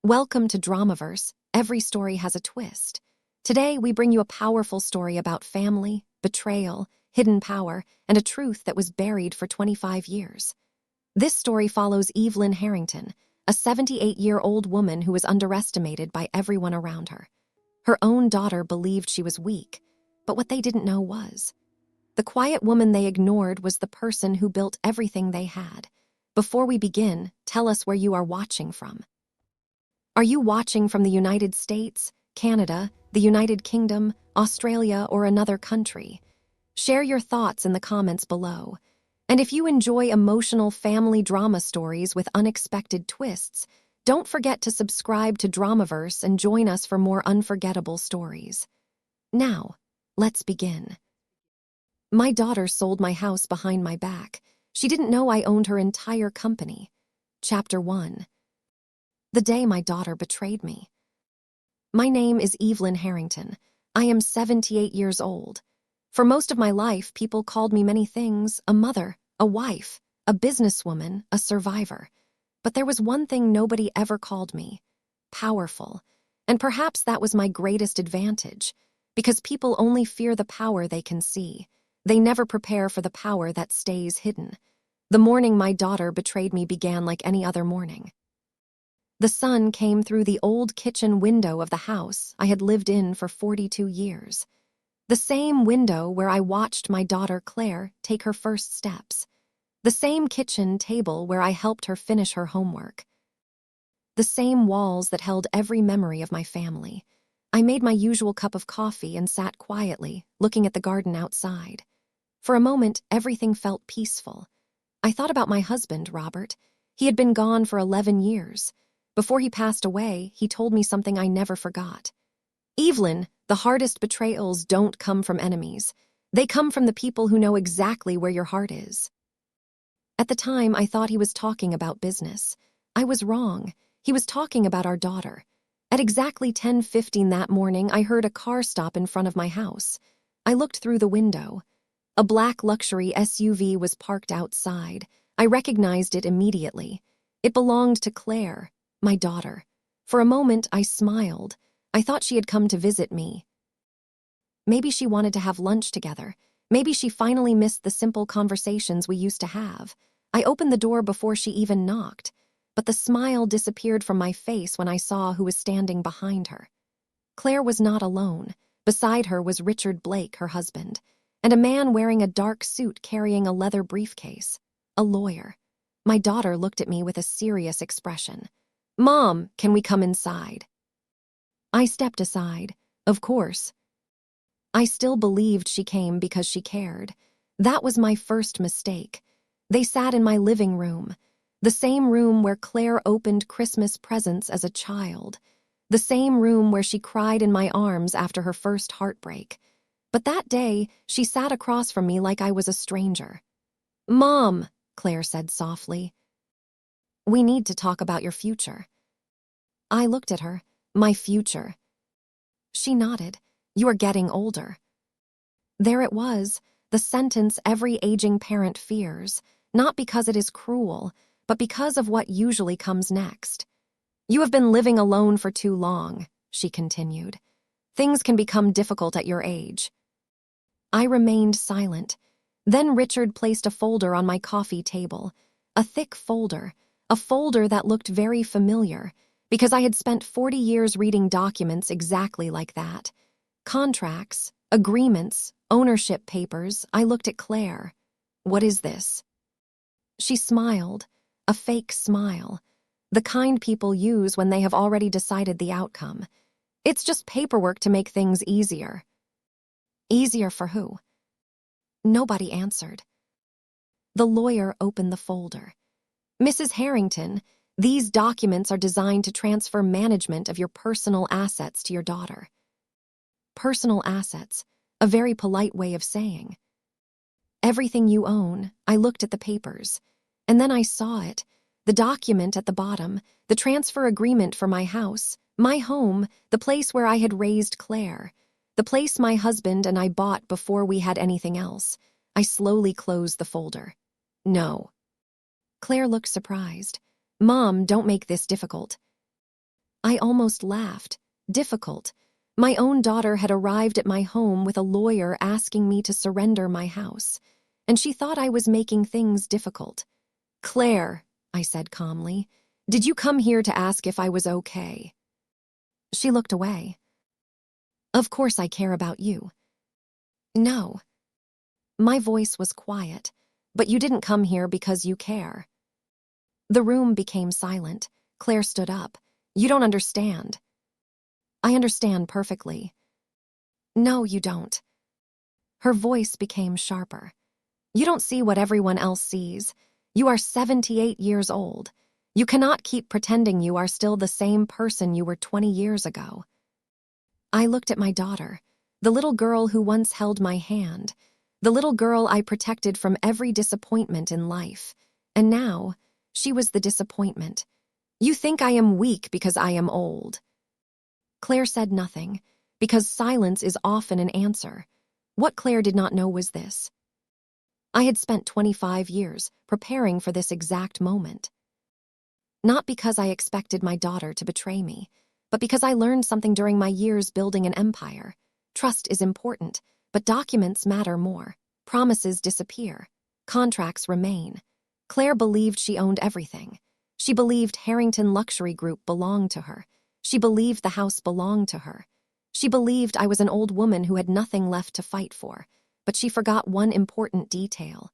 Welcome to Dramaverse. Every story has a twist. Today, we bring you a powerful story about family, betrayal, hidden power, and a truth that was buried for 25 years. This story follows Evelyn Harrington, a 78-year-old woman who was underestimated by everyone around her. Her own daughter believed she was weak, but what they didn't know was the quiet woman they ignored was the person who built everything they had. Before we begin, tell us where you are watching from. Are you watching from the United States, Canada, the United Kingdom, Australia, or another country? Share your thoughts in the comments below. And if you enjoy emotional family drama stories with unexpected twists, don't forget to subscribe to Dramaverse and join us for more unforgettable stories. Now, let's begin. My daughter sold my house behind my back. She didn't know I owned her entire company. Chapter 1. The day my daughter betrayed me. My name is Evelyn Harrington. I am 78 years old. For most of my life, people called me many things: a mother, a wife, a businesswoman, a survivor. But there was one thing nobody ever called me: powerful. And perhaps that was my greatest advantage, because people only fear the power they can see. They never prepare for the power that stays hidden. The morning my daughter betrayed me began like any other morning. The sun came through the old kitchen window of the house I had lived in for 42 years. The same window where I watched my daughter Claire take her first steps. The same kitchen table where I helped her finish her homework. The same walls that held every memory of my family. I made my usual cup of coffee and sat quietly, looking at the garden outside. For a moment, everything felt peaceful. I thought about my husband, Robert. He had been gone for 11 years. Before he passed away, he told me something I never forgot. Evelyn, the hardest betrayals don't come from enemies. They come from the people who know exactly where your heart is. At the time, I thought he was talking about business. I was wrong. He was talking about our daughter. At exactly 10:15 that morning, I heard a car stop in front of my house. I looked through the window. A black luxury SUV was parked outside. I recognized it immediately. It belonged to Claire, my daughter. For a moment, I smiled. I thought she had come to visit me. Maybe she wanted to have lunch together. Maybe she finally missed the simple conversations we used to have. I opened the door before she even knocked, but the smile disappeared from my face when I saw who was standing behind her. Claire was not alone. Beside her was Richard Blake, her husband, and a man wearing a dark suit carrying a leather briefcase, a lawyer. My daughter looked at me with a serious expression. "Mom, can we come inside?" I stepped aside. Of course. I still believed she came because she cared. That was my first mistake. They sat in my living room, the same room where Claire opened Christmas presents as a child, the same room where she cried in my arms after her first heartbreak. But that day, she sat across from me like I was a stranger. "Mom," Claire said softly, "we need to talk about your future." I looked at her. My future. She nodded. "You are getting older." There it was, the sentence every aging parent fears, not because it is cruel, but because of what usually comes next. "You have been living alone for too long," she continued. "Things can become difficult at your age." I remained silent. Then Richard placed a folder on my coffee table, a thick folder, a folder that looked very familiar, because I had spent 40 years reading documents exactly like that. Contracts, agreements, ownership papers. I looked at Claire. "What is this?" She smiled, a fake smile, the kind people use when they have already decided the outcome. "It's just paperwork to make things easier." Easier for who? Nobody answered. The lawyer opened the folder. "Mrs. Harrington, these documents are designed to transfer management of your personal assets to your daughter." Personal assets, a very polite way of saying everything you own. I looked at the papers, and then I saw it, the document at the bottom, the transfer agreement for my house, my home, the place where I had raised Claire, the place my husband and I bought before we had anything else. I slowly closed the folder. "No." Claire looked surprised. "Mom, don't make this difficult." I almost laughed. Difficult. My own daughter had arrived at my home with a lawyer asking me to surrender my house, and she thought I was making things difficult. "Claire," I said calmly, "did you come here to ask if I was okay?" She looked away. "Of course I care about you." "No." My voice was quiet. "But you didn't come here because you care." The room became silent. Claire stood up. "You don't understand." "I understand perfectly." "No, you don't." Her voice became sharper. "You don't see what everyone else sees. You are 78 years old. You cannot keep pretending you are still the same person you were 20 years ago." I looked at my daughter, the little girl who once held my hand, the little girl I protected from every disappointment in life, and now she was the disappointment. "You think I am weak because I am old." Claire said nothing, because silence is often an answer. What Claire did not know was this: I had spent 25 years preparing for this exact moment. Not because I expected my daughter to betray me, but because I learned something during my years building an empire. Trust is important, but documents matter more. Promises disappear. Contracts remain. Claire believed she owned everything. She believed Harrington Luxury Group belonged to her. She believed the house belonged to her. She believed I was an old woman who had nothing left to fight for. But she forgot one important detail.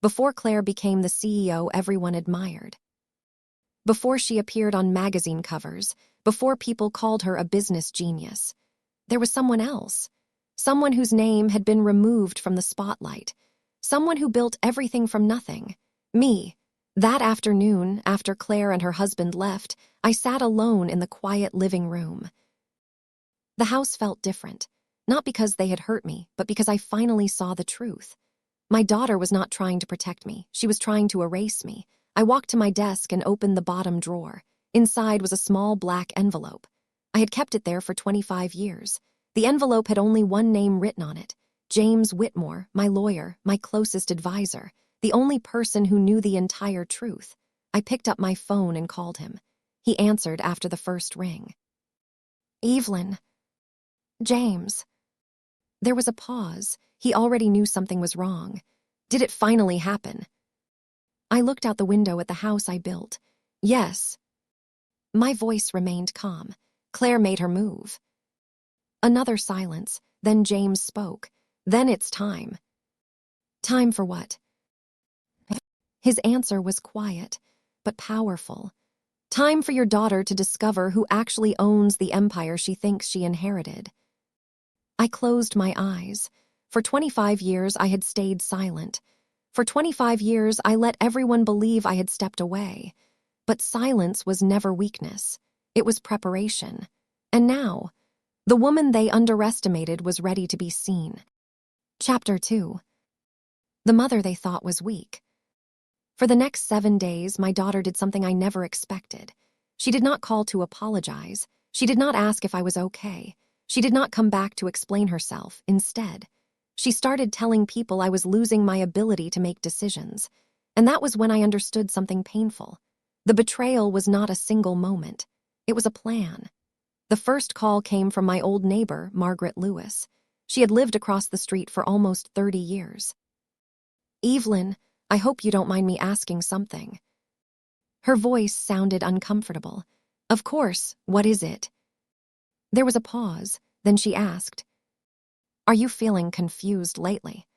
Before Claire became the CEO everyone admired, before she appeared on magazine covers, before people called her a business genius, there was someone else. Someone whose name had been removed from the spotlight. Someone who built everything from nothing. Me. That afternoon, after Claire and her husband left, I sat alone in the quiet living room. The house felt different, not because they had hurt me, but because I finally saw the truth. My daughter was not trying to protect me. She was trying to erase me. I walked to my desk and opened the bottom drawer. Inside was a small black envelope. I had kept it there for 25 years. The envelope had only one name written on it: James Whitmore, my lawyer, my closest advisor, the only person who knew the entire truth. I picked up my phone and called him. He answered after the first ring. "Evelyn." "James." There was a pause. He already knew something was wrong. Did it finally happen? I looked out the window at the house I built. Yes. My voice remained calm. Claire made her move. Another silence. Then James spoke. "Then it's time." "Time for what?" His answer was quiet, but powerful. "Time for your daughter to discover who actually owns the empire she thinks she inherited." I closed my eyes. For 25 years, I had stayed silent. For 25 years, I let everyone believe I had stepped away. But silence was never weakness. It was preparation. And now, the woman they underestimated was ready to be seen. Chapter 2. The mother they thought was weak. For the next 7 days, my daughter did something I never expected. She did not call to apologize. She did not ask if I was okay. She did not come back to explain herself. Instead, she started telling people I was losing my ability to make decisions. And that was when I understood something painful. The betrayal was not a single moment. It was a plan. The first call came from my old neighbor, Margaret Lewis. She had lived across the street for almost 30 years. "Evelyn, I hope you don't mind me asking something." Her voice sounded uncomfortable. "Of course, what is it?" There was a pause, then she asked, "Are you feeling confused lately?"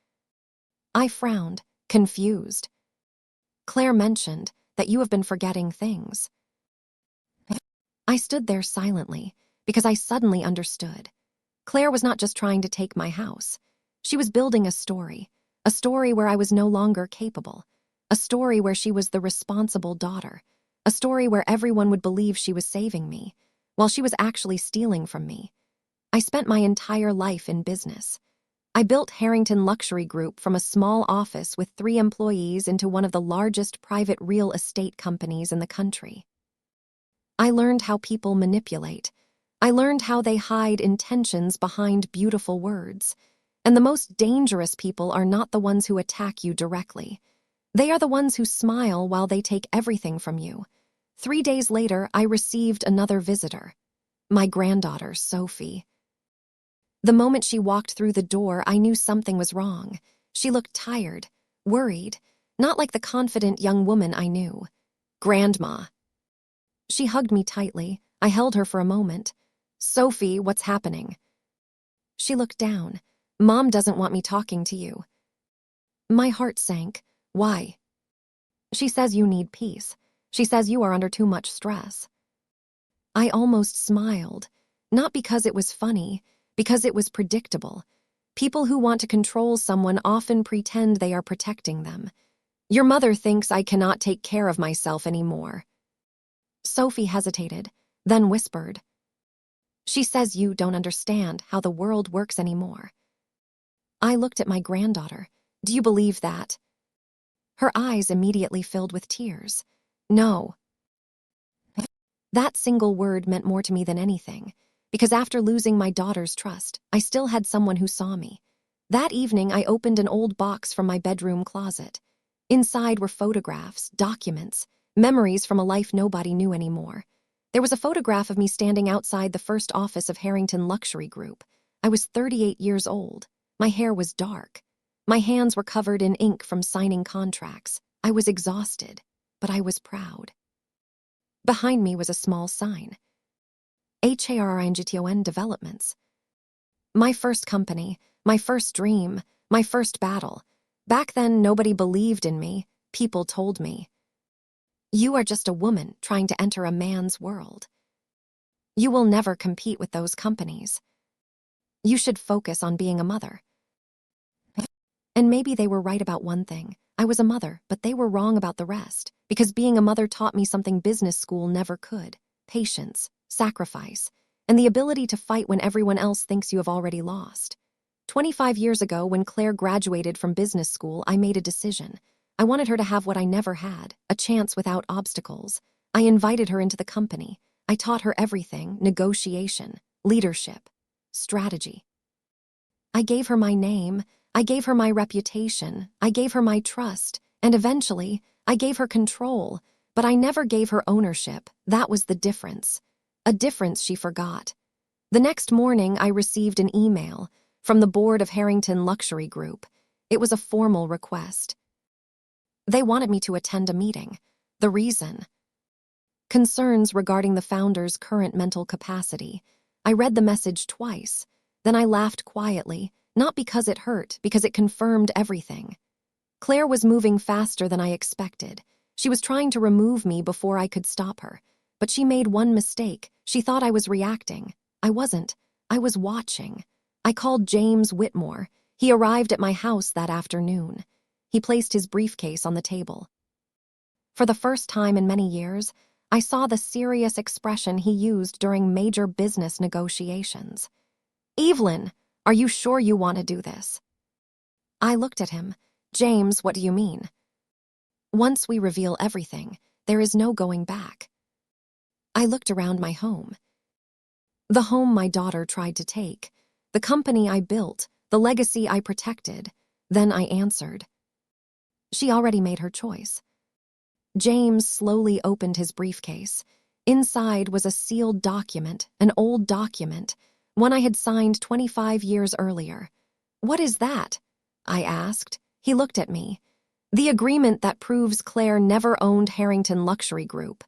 I frowned. Confused? Claire mentioned that you have been forgetting things. I stood there silently, because I suddenly understood. Claire was not just trying to take my house. She was building a story where I was no longer capable, a story where she was the responsible daughter, a story where everyone would believe she was saving me, while she was actually stealing from me. I spent my entire life in business. I built Harrington Luxury Group from a small office with 3 employees into one of the largest private real estate companies in the country. I learned how people manipulate. I learned how they hide intentions behind beautiful words. And the most dangerous people are not the ones who attack you directly. They are the ones who smile while they take everything from you. 3 days later, I received another visitor, my granddaughter, Sophie. The moment she walked through the door, I knew something was wrong. She looked tired, worried, not like the confident young woman I knew. Grandma. She hugged me tightly. I held her for a moment. Sophie, what's happening? She looked down. Mom doesn't want me talking to you. My heart sank. Why? She says you need peace. She says you are under too much stress. I almost smiled, not because it was funny, because it was predictable. People who want to control someone often pretend they are protecting them. Your mother thinks I cannot take care of myself anymore. Sophie hesitated, then whispered. She says you don't understand how the world works anymore. I looked at my granddaughter. Do you believe that? Her eyes immediately filled with tears. No. That single word meant more to me than anything, because after losing my daughter's trust, I still had someone who saw me. That evening, I opened an old box from my bedroom closet. Inside were photographs, documents, memories from a life nobody knew anymore. There was a photograph of me standing outside the first office of Harrington Luxury Group. I was 38 years old. My hair was dark. My hands were covered in ink from signing contracts. I was exhausted, but I was proud. Behind me was a small sign. Harrington Developments. My first company, my first dream, my first battle. Back then, nobody believed in me. People told me, you are just a woman trying to enter a man's world. You will never compete with those companies. You should focus on being a mother. And maybe they were right about one thing. I was a mother, but they were wrong about the rest, because being a mother taught me something business school never could: patience, sacrifice, and the ability to fight when everyone else thinks you have already lost. 25 years ago, when Claire graduated from business school, I made a decision. I wanted her to have what I never had, a chance without obstacles. I invited her into the company. I taught her everything: negotiation, leadership, strategy. I gave her my name, I gave her my reputation, I gave her my trust, and eventually, I gave her control, but I never gave her ownership. That was the difference. A difference she forgot. The next morning, I received an email from the board of Harrington Luxury Group. It was a formal request. They wanted me to attend a meeting. The reason? Concerns regarding the founder's current mental capacity. I read the message twice. Then I laughed quietly, not because it hurt, because it confirmed everything. Claire was moving faster than I expected. She was trying to remove me before I could stop her. But she made one mistake. She thought I was reacting. I wasn't. I was watching. I called James Whitmore. He arrived at my house that afternoon. He placed his briefcase on the table. For the first time in many years, I saw the serious expression he used during major business negotiations. Evelyn, are you sure you want to do this? I looked at him. James, what do you mean? Once we reveal everything, there is no going back. I looked around my home. The home my daughter tried to take, the company I built, the legacy I protected. Then I answered. She already made her choice. James slowly opened his briefcase. Inside was a sealed document, an old document, one I had signed 25 years earlier. What is that? I asked. He looked at me. The agreement that proves Claire never owned Harrington Luxury Group.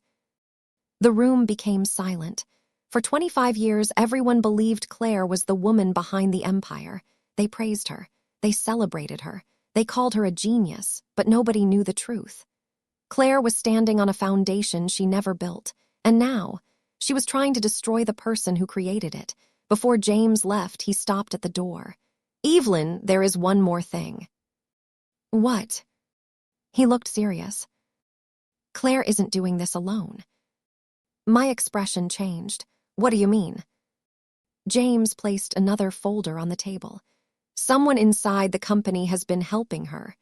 The room became silent. For 25 years, everyone believed Claire was the woman behind the empire. They praised her. They celebrated her. They called her a genius, but nobody knew the truth. Claire was standing on a foundation she never built, and now, she was trying to destroy the person who created it. Before James left, he stopped at the door. Evelyn, there is one more thing. What? He looked serious. Claire isn't doing this alone. My expression changed. What do you mean? James placed another folder on the table. Someone inside the company has been helping her.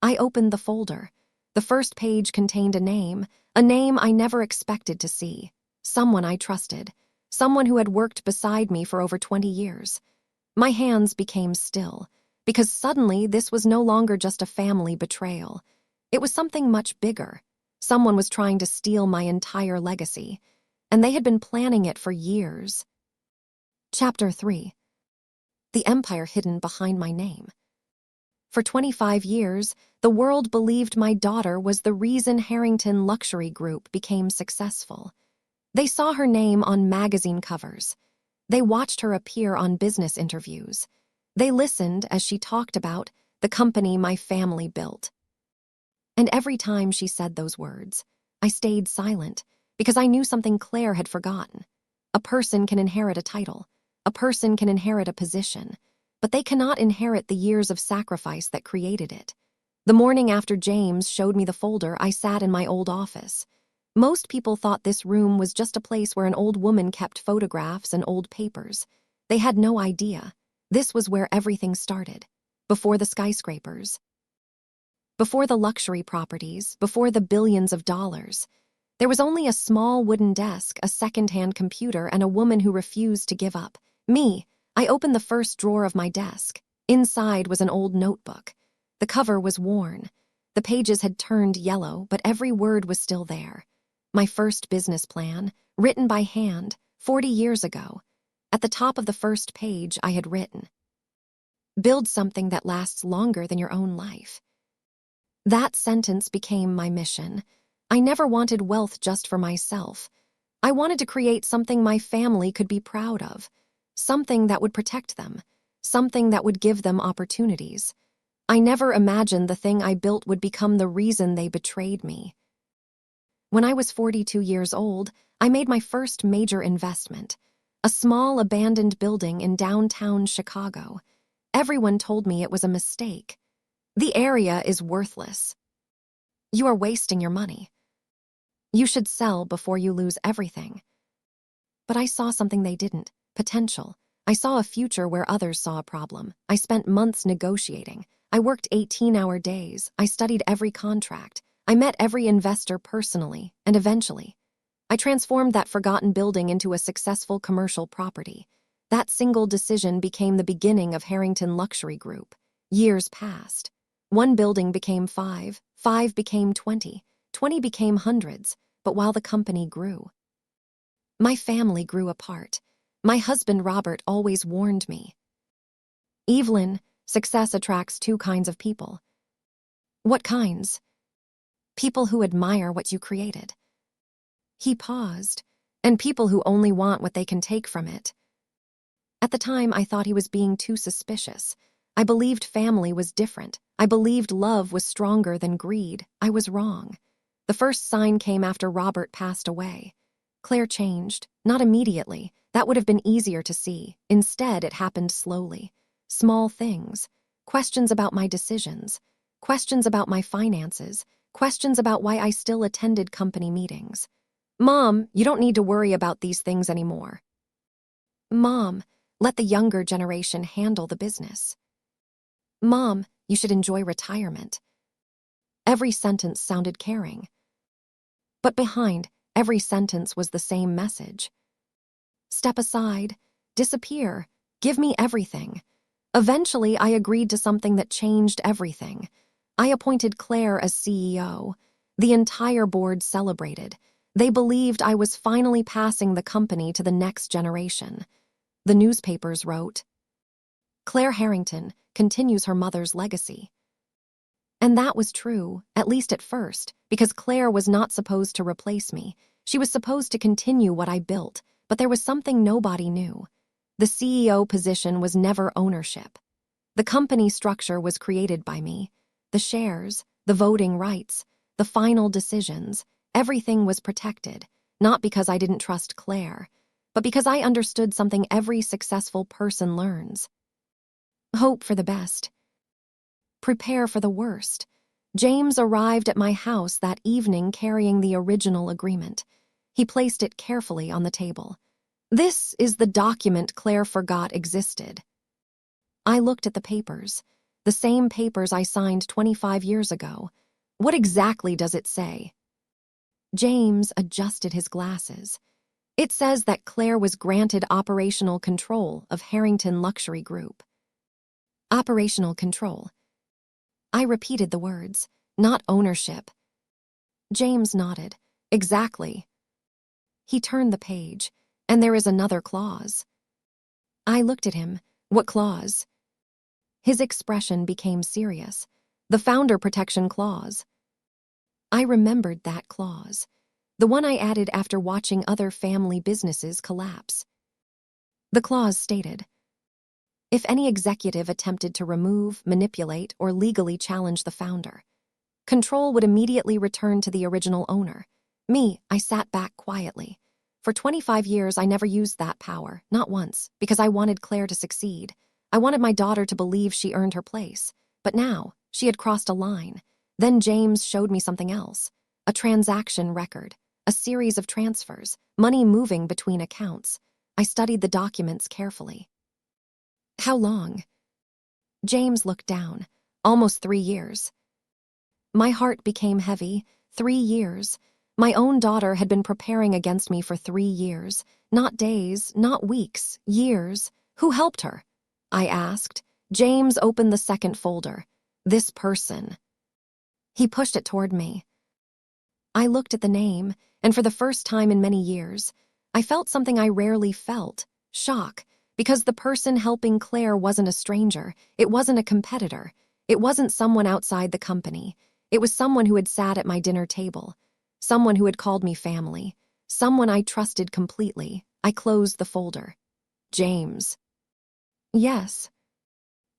I opened the folder. The first page contained a name I never expected to see. Someone I trusted. Someone who had worked beside me for over 20 years. My hands became still, because suddenly this was no longer just a family betrayal. It was something much bigger, Someone was trying to steal my entire legacy, and they had been planning it for years. Chapter 3. The empire hidden behind my name. For 25 years, the world believed my daughter was the reason Harrington Luxury Group became successful. They saw her name on magazine covers. They watched her appear on business interviews. They listened as she talked about the company my family built. And every time she said those words, I stayed silent because I knew something Claire had forgotten. A person can inherit a title. A person can inherit a position. But they cannot inherit the years of sacrifice that created it. The morning after James showed me the folder, I sat in my old office. Most people thought this room was just a place where an old woman kept photographs and old papers. They had no idea. This was where everything started. Before the skyscrapers. Before the luxury properties, before the billions of dollars. There was only a small wooden desk, a second-hand computer, and a woman who refused to give up. Me. I opened the first drawer of my desk. Inside was an old notebook. The cover was worn. The pages had turned yellow, but every word was still there. My first business plan, written by hand, 40 years ago. At the top of the first page, I had written, "Build something that lasts longer than your own life." That sentence became my mission. I never wanted wealth just for myself. I wanted to create something my family could be proud of. Something that would protect them. Something that would give them opportunities. I never imagined the thing I built would become the reason they betrayed me. When I was 42 years old, I made my first major investment. A small abandoned building in downtown Chicago. Everyone told me it was a mistake. The area is worthless. You are wasting your money. You should sell before you lose everything. But I saw something they didn't. Potential. I saw a future where others saw a problem. I spent months negotiating. I worked 18-hour days. I studied every contract. I met every investor personally, and eventually, I transformed that forgotten building into a successful commercial property. That single decision became the beginning of Harrington Luxury Group. Years passed. One building became 5, 5 became 20, 20 became hundreds, but while the company grew, my family grew apart. My husband Robert always warned me. "Evelyn, success attracts two kinds of people." "What kinds?" "People who admire what you created." He paused. "And people who only want what they can take from it." At the time, I thought he was being too suspicious. I believed family was different. I believed love was stronger than greed. I was wrong. The first sign came after Robert passed away. Claire changed, not immediately. That would have been easier to see. Instead, it happened slowly. Small things. Questions about my decisions. Questions about my finances. Questions about why I still attended company meetings. "Mom, you don't need to worry about these things anymore." "Mom, let the younger generation handle the business." "Mom, you should enjoy retirement." Every sentence sounded caring. But behind every sentence was the same message. Step aside, disappear, give me everything. Eventually, I agreed to something that changed everything. I appointed Claire as CEO. The entire board celebrated. They believed I was finally passing the company to the next generation. The newspapers wrote, "Claire Harrington continues her mother's legacy." And that was true, at least at first, because Claire was not supposed to replace me. She was supposed to continue what I built, but there was something nobody knew. The CEO position was never ownership. The company structure was created by me. The shares, the voting rights, the final decisions, everything was protected, not because I didn't trust Claire, but because I understood something every successful person learns. Hope for the best. Prepare for the worst. James arrived at my house that evening carrying the original agreement. He placed it carefully on the table. "This is the document Claire forgot existed." I looked at the papers, the same papers I signed 25 years ago. "What exactly does it say?" James adjusted his glasses. "It says that Claire was granted operational control of Harrington Luxury Group." Operational control. I repeated the words, not ownership. James nodded. Exactly. He turned the page, and there is another clause. I looked at him. What clause? His expression became serious. The founder protection clause. I remembered that clause, the one I added after watching other family businesses collapse. The clause stated, if any executive attempted to remove, manipulate, or legally challenge the founder, control would immediately return to the original owner. Me, I sat back quietly. For 25 years, I never used that power, not once, because I wanted Claire to succeed. I wanted my daughter to believe she earned her place. But now, she had crossed a line. Then James showed me something else. A transaction record, a series of transfers, money moving between accounts. I studied the documents carefully. How long? James looked down. Almost 3 years. My heart became heavy. 3 years. My own daughter had been preparing against me for 3 years. Not days, not weeks, years. Who helped her? I asked. James opened the second folder. This person. He pushed it toward me. I looked at the name, and for the first time in many years, I felt something I rarely felt. Shock. Because the person helping Claire wasn't a stranger. It wasn't a competitor. It wasn't someone outside the company. It was someone who had sat at my dinner table. Someone who had called me family. Someone I trusted completely. I closed the folder. James. Yes.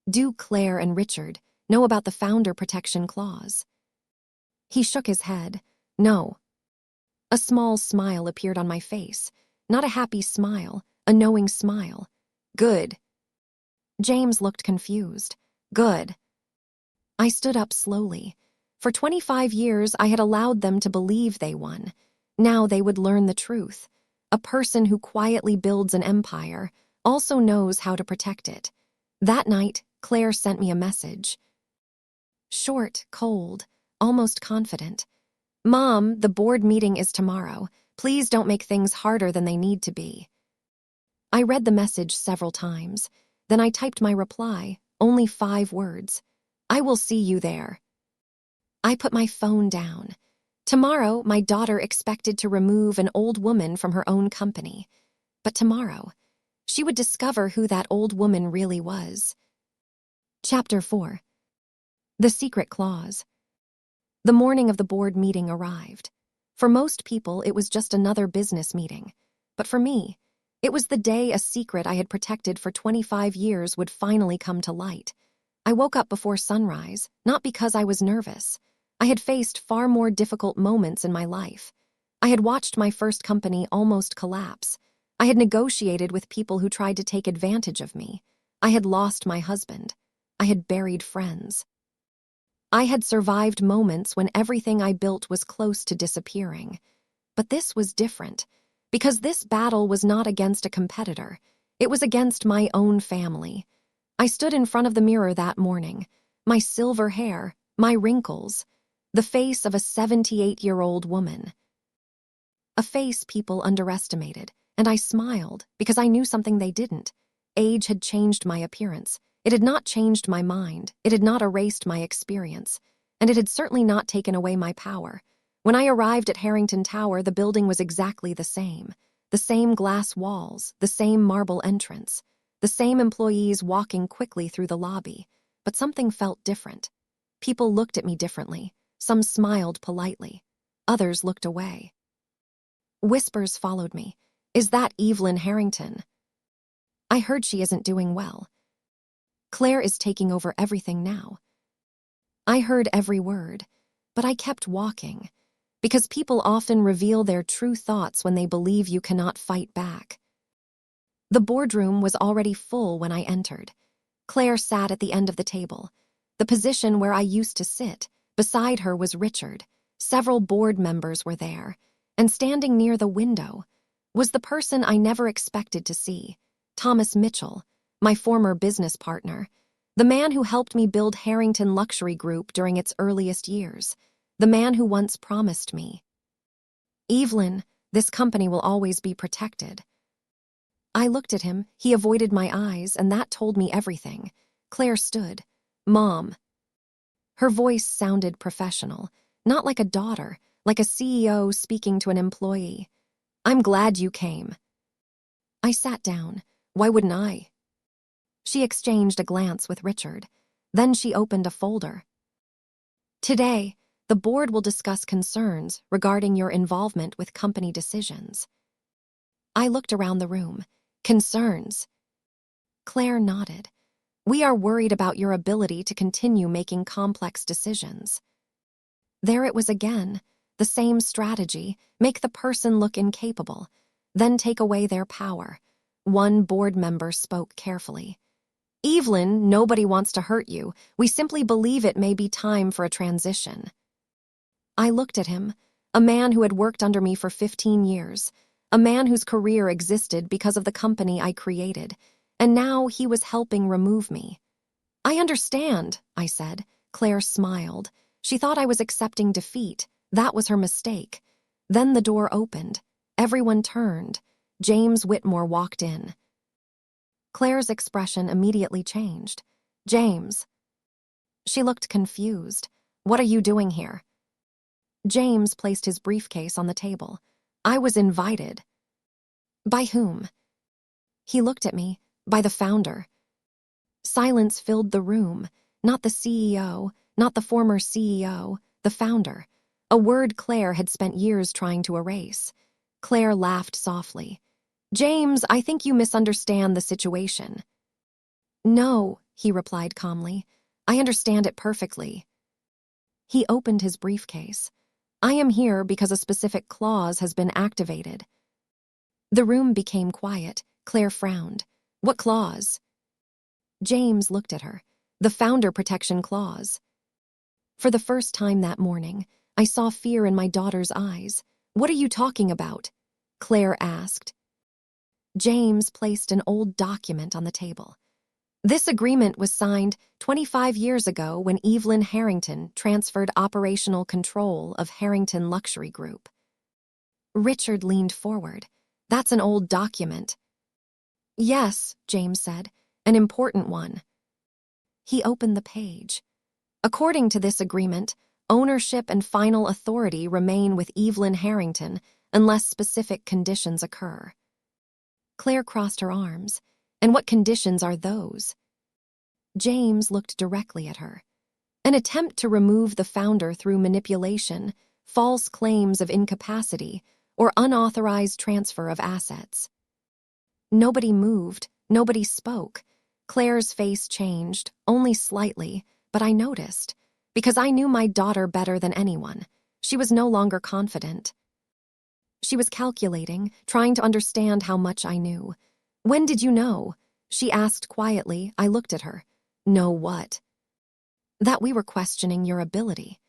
Do Claire and Richard know about the founder protection clause? He shook his head. No. A small smile appeared on my face. Not a happy smile, a knowing smile. Good. James looked confused. Good. I stood up slowly. For 25 years, I had allowed them to believe they won. Now they would learn the truth. A person who quietly builds an empire also knows how to protect it. That night, Claire sent me a message. Short, cold, almost confident. Mom, the board meeting is tomorrow. Please don't make things harder than they need to be. I read the message several times. Then I typed my reply, only 5 words. I will see you there. I put my phone down. Tomorrow, my daughter expected to remove an old woman from her own company. But tomorrow, she would discover who that old woman really was. Chapter 4. The Secret Clause. The morning of the board meeting arrived. For most people, it was just another business meeting. But for me, it was the day a secret I had protected for 25 years would finally come to light. I woke up before sunrise, not because I was nervous. I had faced far more difficult moments in my life. I had watched my first company almost collapse. I had negotiated with people who tried to take advantage of me. I had lost my husband. I had buried friends. I had survived moments when everything I built was close to disappearing. But this was different. Because this battle was not against a competitor. It was against my own family. I stood in front of the mirror that morning. My silver hair, my wrinkles, the face of a 78-year-old woman. A face people underestimated, and I smiled because I knew something they didn't. Age had changed my appearance. It had not changed my mind. It had not erased my experience. And it had certainly not taken away my power. When I arrived at Harrington Tower, the building was exactly the same. The same glass walls, the same marble entrance, the same employees walking quickly through the lobby. But something felt different. People looked at me differently. Some smiled politely. Others looked away. Whispers followed me. Is that Evelyn Harrington? I heard she isn't doing well. Claire is taking over everything now. I heard every word, but I kept walking. Because people often reveal their true thoughts when they believe you cannot fight back. The boardroom was already full when I entered. Claire sat at the end of the table, the position where I used to sit. Beside her was Richard. Several board members were there, and standing near the window was the person I never expected to see, Thomas Mitchell, my former business partner, the man who helped me build Harrington Luxury Group during its earliest years. The man who once promised me, Evelyn, this company will always be protected. I looked at him, he avoided my eyes, and that told me everything. Claire stood. Mom. Her voice sounded professional, not like a daughter, like a CEO speaking to an employee. "I'm glad you came." I sat down. Why wouldn't I? She exchanged a glance with Richard. Then she opened a folder. "Today, the board will discuss concerns regarding your involvement with company decisions." I looked around the room. "Concerns?" Claire nodded. "We are worried about your ability to continue making complex decisions." There it was again, the same strategy: make the person look incapable, then take away their power. One board member spoke carefully. "Evelyn, nobody wants to hurt you. We simply believe it may be time for a transition." I looked at him, a man who had worked under me for 15 years, a man whose career existed because of the company I created, and now he was helping remove me. "I understand," I said. Claire smiled. She thought I was accepting defeat. That was her mistake. Then the door opened. Everyone turned. James Whitmore walked in. Claire's expression immediately changed. "James." She looked confused. "What are you doing here?" James placed his briefcase on the table. "I was invited." "By whom?" He looked at me. "By the founder." Silence filled the room. Not the CEO, not the former CEO, the founder. A word Claire had spent years trying to erase. Claire laughed softly. "James, I think you misunderstand the situation." "No," he replied calmly. "I understand it perfectly." He opened his briefcase. "I am here because a specific clause has been activated." The room became quiet. Claire frowned. "What clause?" James looked at her. "The Founder Protection Clause." For the first time that morning, I saw fear in my daughter's eyes. "What are you talking about?" Claire asked. James placed an old document on the table. "This agreement was signed 25 years ago when Evelyn Harrington transferred operational control of Harrington Luxury Group." Richard leaned forward. "That's an old document." "Yes," James said, "an important one." He opened the page. "According to this agreement, ownership and final authority remain with Evelyn Harrington unless specific conditions occur." Claire crossed her arms. "And what conditions are those?" James looked directly at her. "An attempt to remove the founder through manipulation, false claims of incapacity, or unauthorized transfer of assets." Nobody moved, nobody spoke. Claire's face changed, only slightly, but I noticed, because I knew my daughter better than anyone. She was no longer confident. She was calculating, trying to understand how much I knew. "When did you know?" she asked quietly. I looked at her. "Know what?" "That we were questioning your ability."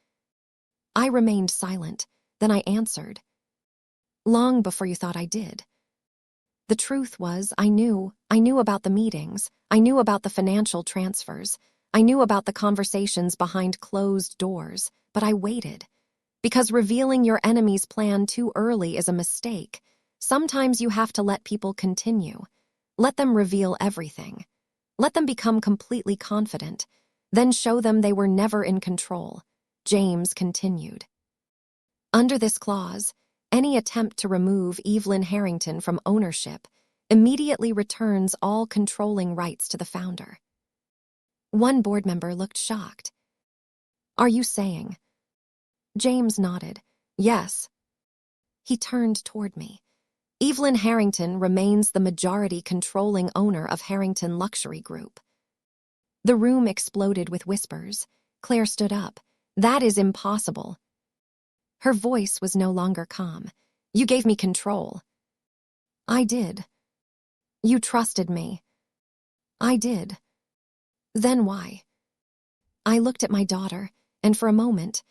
I remained silent. Then I answered. "Long before you thought I did." The truth was, I knew about the meetings. I knew about the financial transfers. I knew about the conversations behind closed doors, but I waited. Because revealing your enemy's plan too early is a mistake. Sometimes you have to let people continue. Let them reveal everything. Let them become completely confident. Then show them they were never in control. James continued. "Under this clause, any attempt to remove Evelyn Harrington from ownership immediately returns all controlling rights to the founder." One board member looked shocked. "Are you saying?" James nodded. "Yes." He turned toward me. "Evelyn Harrington remains the majority controlling owner of Harrington Luxury Group." The room exploded with whispers. Claire stood up. "That is impossible." Her voice was no longer calm. "You gave me control." "I did." "You trusted me." "I did." "Then why?" I looked at my daughter, and for a moment,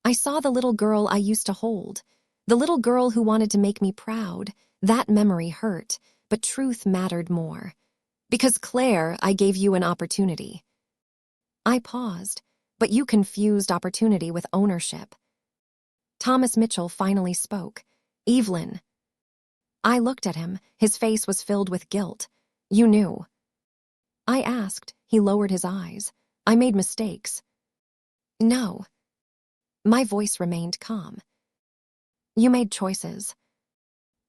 I saw the little girl I used to hold, the little girl who wanted to make me proud. That memory hurt, but truth mattered more. "Because, Claire, I gave you an opportunity." I paused, "But you confused opportunity with ownership." Thomas Mitchell finally spoke. "Evelyn." I looked at him. His face was filled with guilt. "You knew." I asked. He lowered his eyes. "I made mistakes." "No." My voice remained calm. You made choices.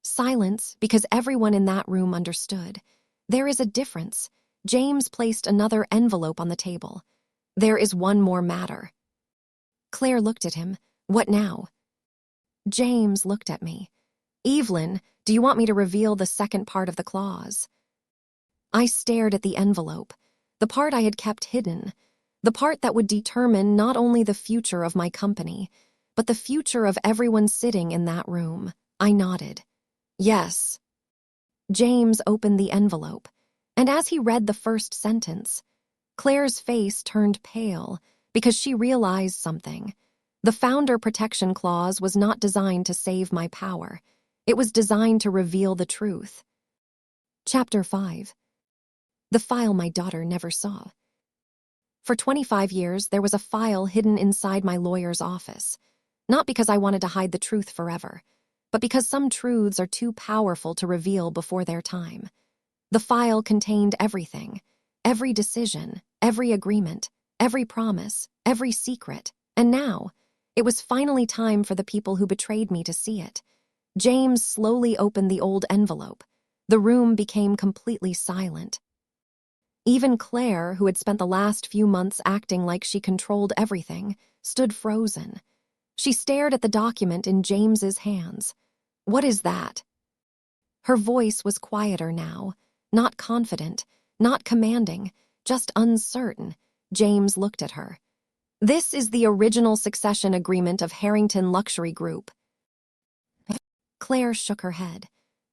Silence, because everyone in that room understood. There is a difference. James placed another envelope on the table. There is one more matter. Claire looked at him. What now? James looked at me. Evelyn, do you want me to reveal the second part of the clause? I stared at the envelope, the part I had kept hidden, the part that would determine not only the future of my company, but the future of everyone sitting in that room. I nodded. Yes. James opened the envelope, and as he read the first sentence, Claire's face turned pale because she realized something. The Founder Protection Clause was not designed to save my power. It was designed to reveal the truth. Chapter 5. The file my daughter never saw. For 25 years, there was a file hidden inside my lawyer's office. Not because I wanted to hide the truth forever, but because some truths are too powerful to reveal before their time. The file contained everything, every decision, every agreement, every promise, every secret, and now, it was finally time for the people who betrayed me to see it. James slowly opened the old envelope. The room became completely silent. Even Claire, who had spent the last few months acting like she controlled everything, stood frozen. She stared at the document in James's hands. What is that? Her voice was quieter now, not confident, not commanding, just uncertain. James looked at her. This is the original succession agreement of Harrington Luxury Group. Claire shook her head.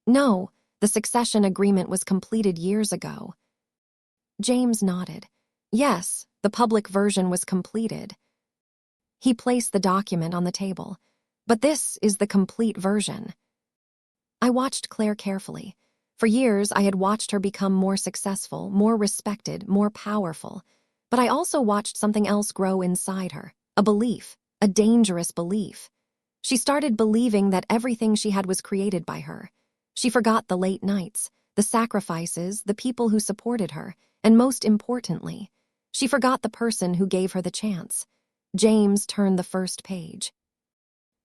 No, the succession agreement was completed years ago. James nodded. Yes, the public version was completed. He placed the document on the table. But this is the complete version. I watched Claire carefully. For years, I had watched her become more successful, more respected, more powerful. But I also watched something else grow inside her, a belief, a dangerous belief. She started believing that everything she had was created by her. She forgot the late nights, the sacrifices, the people who supported her, and most importantly, she forgot the person who gave her the chance. James turned the first page.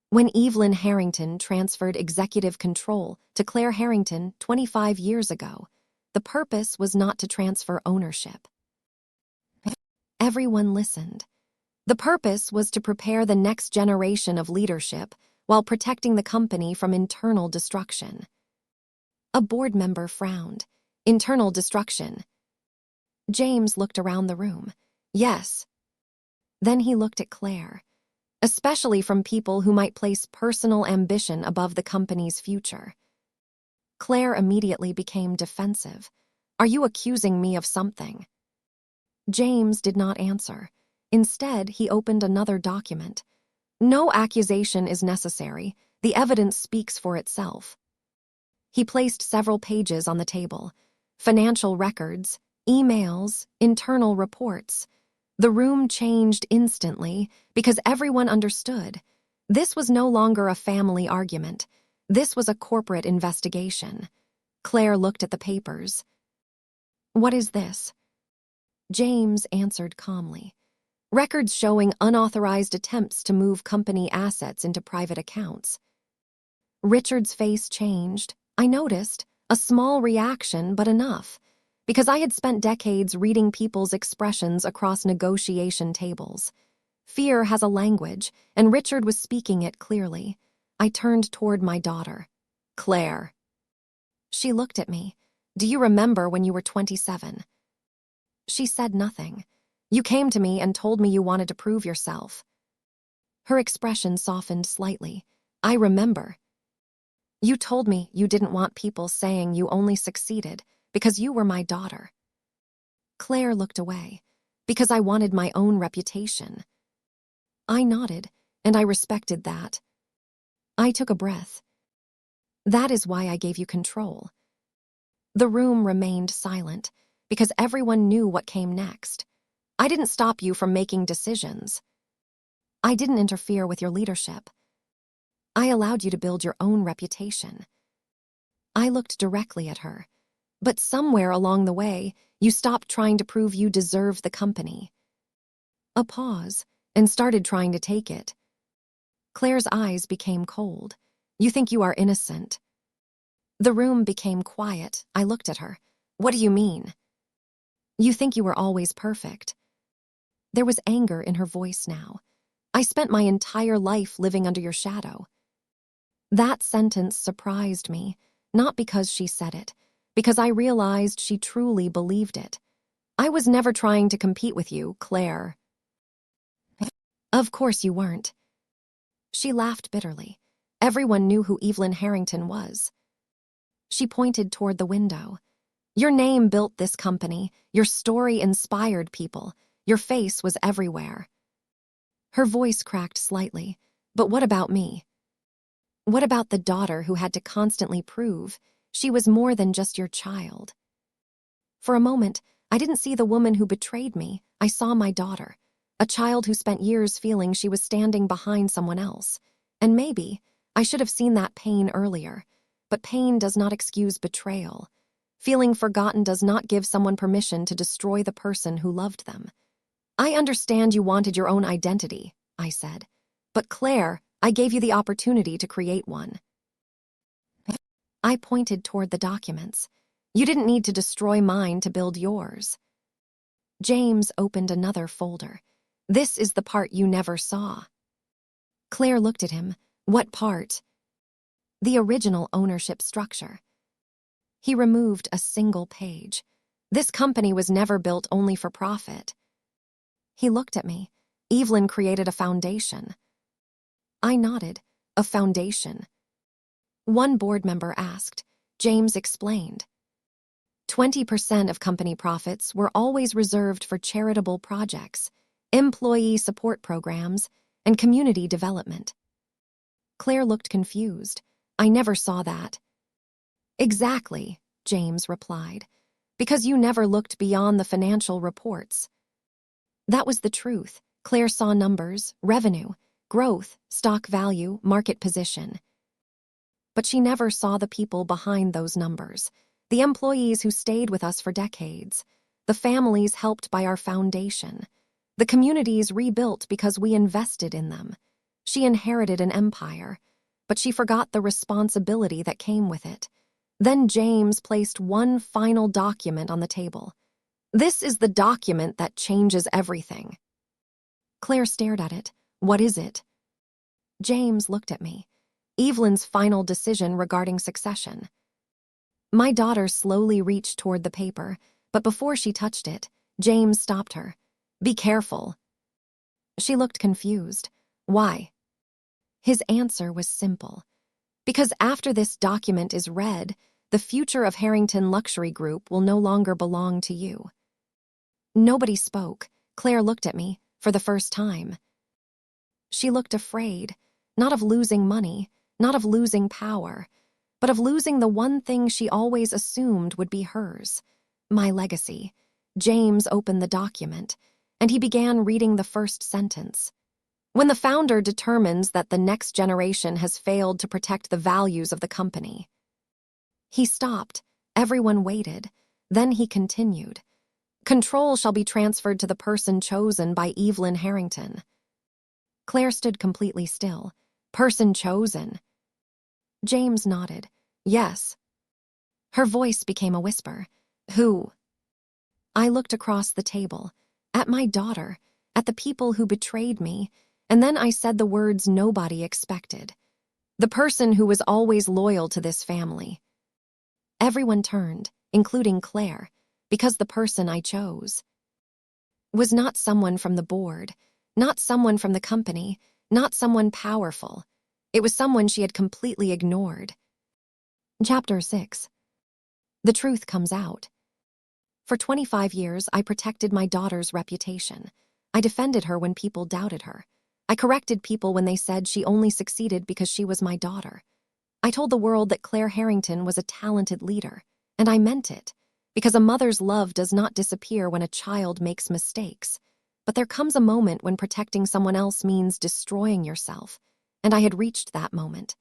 When Evelyn Harrington transferred executive control to Claire Harrington 25 years ago, the purpose was not to transfer ownership. Everyone listened. The purpose was to prepare the next generation of leadership while protecting the company from internal destruction. A board member frowned. Internal destruction. James looked around the room. Yes. Then he looked at Claire, especially from people who might place personal ambition above the company's future. Claire immediately became defensive. Are you accusing me of something? James did not answer. Instead, he opened another document. No accusation is necessary. The evidence speaks for itself. He placed several pages on the table. Financial records, emails, internal reports. The room changed instantly because everyone understood. This was no longer a family argument. This was a corporate investigation. Claire looked at the papers. What is this? James answered calmly. Records showing unauthorized attempts to move company assets into private accounts. Richard's face changed. I noticed. A small reaction, but enough. Because I had spent decades reading people's expressions across negotiation tables. Fear has a language, and Richard was speaking it clearly. I turned toward my daughter. Claire. She looked at me. Do you remember when you were 27? She said nothing. You came to me and told me you wanted to prove yourself. Her expression softened slightly. I remember. You told me you didn't want people saying you only succeeded because you were my daughter. Claire looked away. Because I wanted my own reputation. I nodded, and I respected that. I took a breath. That is why I gave you control. The room remained silent, because everyone knew what came next. I didn't stop you from making decisions. I didn't interfere with your leadership. I allowed you to build your own reputation. I looked directly at her. But somewhere along the way, you stopped trying to prove you deserved the company. A pause, and started trying to take it. Claire's eyes became cold. You think you are innocent." The room became quiet. I looked at her. "What do you mean?" "You think you were always perfect." There was anger in her voice now. "I spent my entire life living under your shadow." That sentence surprised me, not because she said it, because I realized she truly believed it. "I was never trying to compete with you, Claire." "Of course you weren't." She laughed bitterly. Everyone knew who Evelyn Harrington was. She pointed toward the window. "Your name built this company. Your story inspired people. Your face was everywhere." Her voice cracked slightly. "But what about me? What about the daughter who had to constantly prove she was more than just your child?" For a moment, I didn't see the woman who betrayed me. I saw my daughter, a child who spent years feeling she was standing behind someone else. And maybe I should have seen that pain earlier. But pain does not excuse betrayal. Feeling forgotten does not give someone permission to destroy the person who loved them. "I understand you wanted your own identity," I said. "But Claire, I gave you the opportunity to create one." I pointed toward the documents. "You didn't need to destroy mine to build yours." James opened another folder. "This is the part you never saw." Claire looked at him. "What part?" "The original ownership structure." He removed a single page. "This company was never built only for profit." He looked at me. "Evelyn created a foundation." I nodded. "A foundation?" One board member asked. James explained. 20% of company profits were always reserved for charitable projects, employee support programs, and community development. Claire looked confused. "I never saw that." "Exactly," James replied, "because you never looked beyond the financial reports." That was the truth. Claire saw numbers, revenue, growth, stock value, market position. But she never saw the people behind those numbers, the employees who stayed with us for decades, the families helped by our foundation, the communities rebuilt because we invested in them. She inherited an empire, but she forgot the responsibility that came with it. Then James placed one final document on the table. "This is the document that changes everything." Claire stared at it. "What is it?" James looked at me. "Evelyn's final decision regarding succession." My daughter slowly reached toward the paper, but before she touched it, James stopped her. "Be careful." She looked confused. "Why?" His answer was simple. "Because after this document is read, the future of Harrington Luxury Group will no longer belong to you." Nobody spoke. Claire looked at me, for the first time. She looked afraid, not of losing money, not of losing power, but of losing the one thing she always assumed would be hers, my legacy. James opened the document, and he began reading the first sentence. "When the founder determines that the next generation has failed to protect the values of the company." He stopped. Everyone waited. Then he continued. "Control shall be transferred to the person chosen by Evelyn Harrington." Claire stood completely still. "Person chosen?" James nodded. "Yes." Her voice became a whisper. "Who?" I looked across the table, at my daughter, at the people who betrayed me, and then I said the words nobody expected. "The person who was always loyal to this family." Everyone turned, including Claire, because the person I chose was not someone from the board, not someone from the company, not someone powerful. It was someone she had completely ignored. Chapter 6. The truth comes out. For 25 years, I protected my daughter's reputation. I defended her when people doubted her. I corrected people when they said she only succeeded because she was my daughter. I told the world that Claire Harrington was a talented leader, and I meant it, because a mother's love does not disappear when a child makes mistakes. But there comes a moment when protecting someone else means destroying yourself, and I had reached that moment.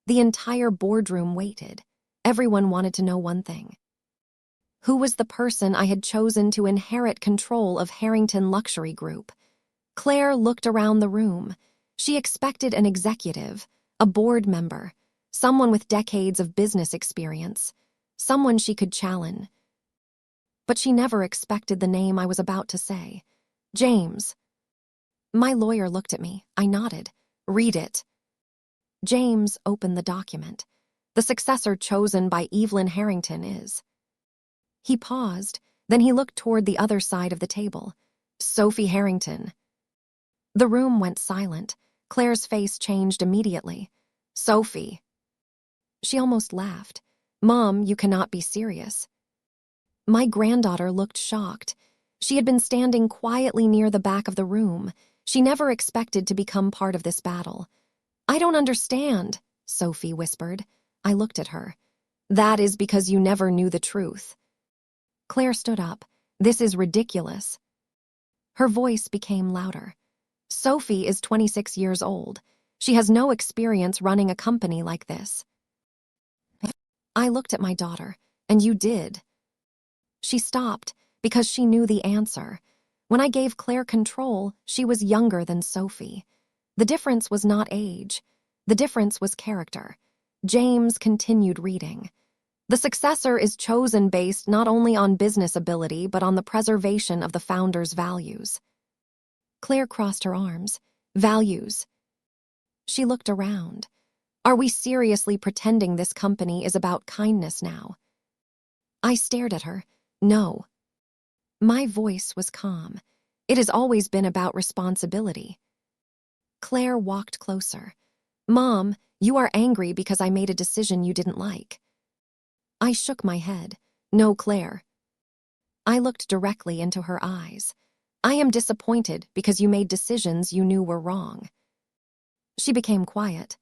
The entire boardroom waited. Everyone wanted to know one thing. Who was the person I had chosen to inherit control of Harrington Luxury Group? Claire looked around the room. She expected an executive, a board member, someone with decades of business experience, someone she could challenge. But she never expected the name I was about to say. James. My lawyer looked at me. I nodded. Read it. James opened the document. The successor chosen by Evelyn Harrington is. He paused, then he looked toward the other side of the table. Sophie Harrington. The room went silent. Claire's face changed immediately. Sophie. She almost laughed. Mom, you cannot be serious. My granddaughter looked shocked. She had been standing quietly near the back of the room. She never expected to become part of this battle. I don't understand, Sophie whispered. I looked at her. That is because you never knew the truth. Claire stood up. This is ridiculous. Her voice became louder. Sophie is 26 years old. She has no experience running a company like this. I looked at my daughter, and you did. She stopped because she knew the answer. When I gave Claire control, she was younger than Sophie. The difference was not age. The difference was character. James continued reading. The successor is chosen based not only on business ability but on the preservation of the founder's values. Claire crossed her arms. Values. She looked around. Are we seriously pretending this company is about kindness now? I stared at her. No. My voice was calm. It has always been about responsibility. Claire walked closer. Mom, you are angry because I made a decision you didn't like. I shook my head. No, Claire. I looked directly into her eyes. I am disappointed because you made decisions you knew were wrong. She became quiet.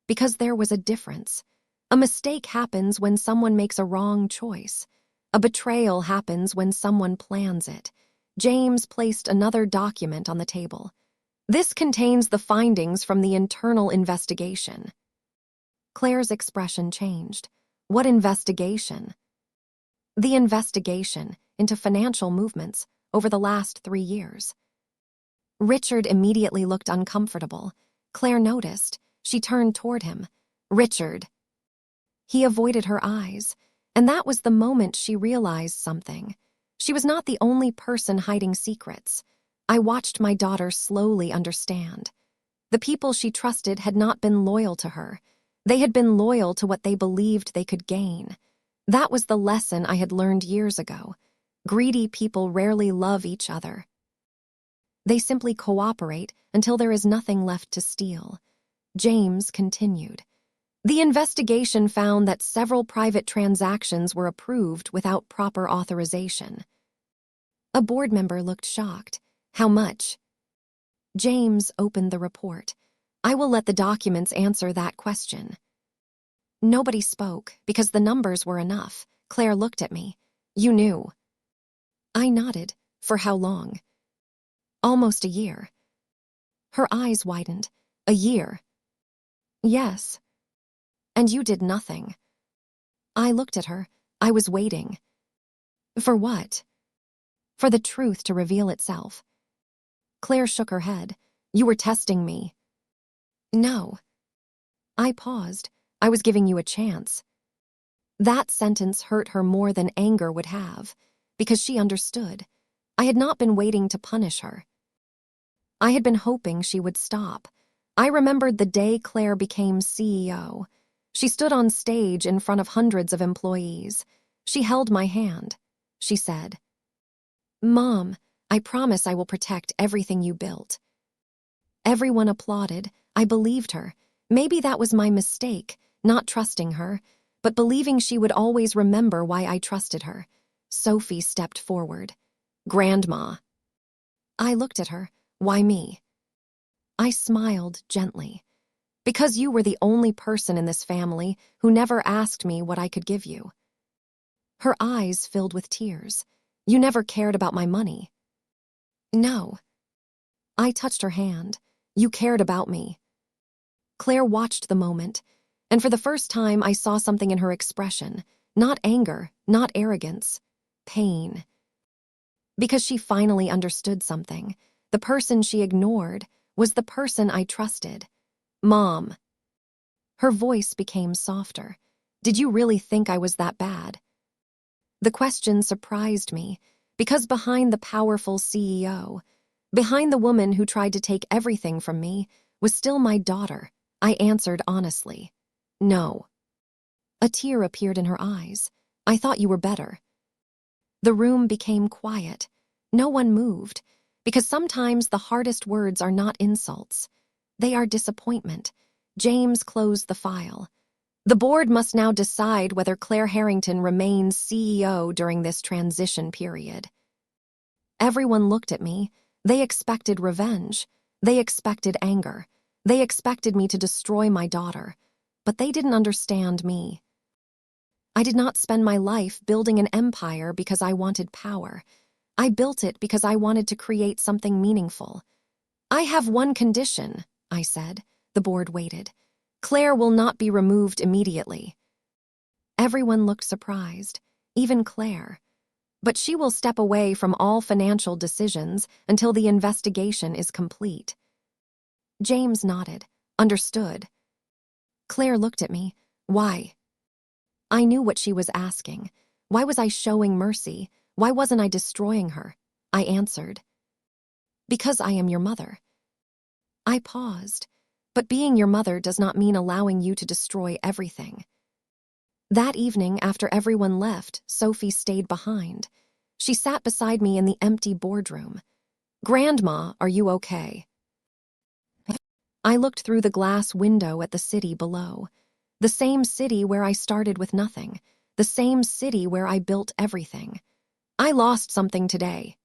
Because there was a difference. A mistake happens when someone makes a wrong choice. A betrayal happens when someone plans it. James placed another document on the table. This contains the findings from the internal investigation. Claire's expression changed. What investigation? The investigation into financial movements over the last 3 years. Richard immediately looked uncomfortable. Claire noticed. She turned toward him. Richard. He avoided her eyes, and that was the moment she realized something. She was not the only person hiding secrets. I watched my daughter slowly understand. The people she trusted had not been loyal to her. They had been loyal to what they believed they could gain. That was the lesson I had learned years ago. Greedy people rarely love each other. They simply cooperate until there is nothing left to steal. James continued. The investigation found that several private transactions were approved without proper authorization. A board member looked shocked. How much? James opened the report. I will let the documents answer that question. Nobody spoke because the numbers were enough. Claire looked at me. You knew. I nodded. For how long? Almost a year. Her eyes widened. A year. Yes. And you did nothing. I looked at her. I was waiting. For what? For the truth to reveal itself. Claire shook her head. You were testing me. No. I paused. I was giving you a chance. That sentence hurt her more than anger would have, because she understood. I had not been waiting to punish her. I had been hoping she would stop. I remembered the day Claire became CEO. She stood on stage in front of hundreds of employees. She held my hand. She said, Mom, I promise I will protect everything you built. Everyone applauded. I believed her. Maybe that was my mistake, not trusting her, but believing she would always remember why I trusted her. Sophie stepped forward. Grandma. I looked at her. Why me? I smiled gently. Because you were the only person in this family who never asked me what I could give you. Her eyes filled with tears. You never cared about my money. No. I touched her hand. You cared about me. Claire watched the moment, and for the first time I saw something in her expression. Not anger, not arrogance. Pain. Because she finally understood something. The person she ignored was the person I trusted. Mom. Her voice became softer. "Did you really think I was that bad?" The question surprised me, because behind the powerful CEO, behind the woman who tried to take everything from me, was still my daughter. I answered honestly. "No." A tear appeared in her eyes. "I thought you were better." The room became quiet. No one moved, because sometimes the hardest words are not insults. They are disappointment. James closed the file. The board must now decide whether Claire Harrington remains CEO during this transition period. Everyone looked at me. They expected revenge. They expected anger. They expected me to destroy my daughter. But they didn't understand me. I did not spend my life building an empire because I wanted power. I built it because I wanted to create something meaningful. "I have one condition," I said. The board waited. "Claire will not be removed immediately." Everyone looked surprised, even Claire. "But she will step away from all financial decisions until the investigation is complete." James nodded. "Understood." Claire looked at me. "Why?" I knew what she was asking. Why was I showing mercy? Why wasn't I destroying her? I answered. "Because I am your mother." I paused. "But being your mother does not mean allowing you to destroy everything." That evening, after everyone left, Sophie stayed behind. She sat beside me in the empty boardroom. "Grandma, are you okay?" I looked through the glass window at the city below. The same city where I started with nothing. The same city where I built everything. "I lost something today."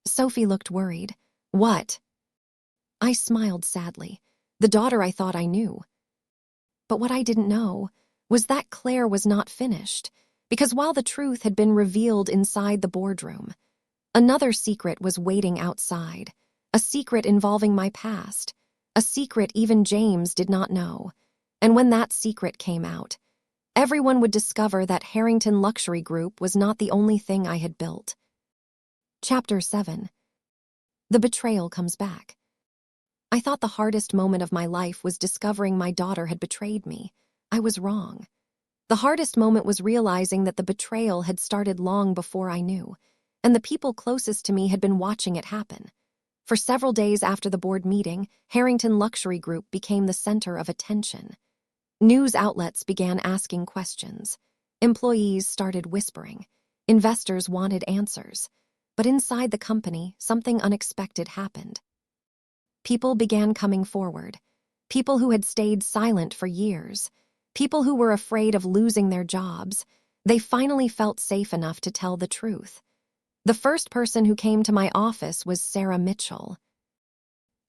Sophie looked worried. "What?" I smiled sadly. The daughter I thought I knew. But what I didn't know was that Claire was not finished, because while the truth had been revealed inside the boardroom, another secret was waiting outside, a secret involving my past, a secret even James did not know. And when that secret came out, everyone would discover that Harrington Luxury Group was not the only thing I had built. Chapter 7. The betrayal comes back. I thought the hardest moment of my life was discovering my daughter had betrayed me. I was wrong. The hardest moment was realizing that the betrayal had started long before I knew, and the people closest to me had been watching it happen. For several days after the board meeting, Harrington Luxury Group became the center of attention. News outlets began asking questions. Employees started whispering. Investors wanted answers. But inside the company, something unexpected happened. People began coming forward. People who had stayed silent for years. People who were afraid of losing their jobs. They finally felt safe enough to tell the truth. The first person who came to my office was Sarah Mitchell.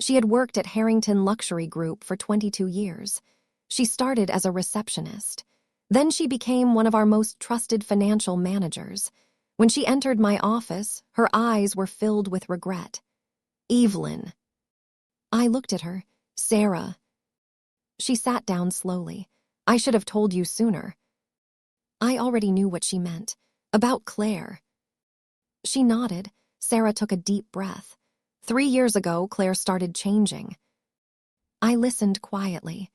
She had worked at Harrington Luxury Group for 22 years. She started as a receptionist. Then she became one of our most trusted financial managers. When she entered my office, her eyes were filled with regret. "Evelyn." I looked at her. "Sarah." She sat down slowly. "I should have told you sooner." I already knew what she meant. About Claire. She nodded. Sarah took a deep breath. 3 years ago, Claire started changing. I listened quietly.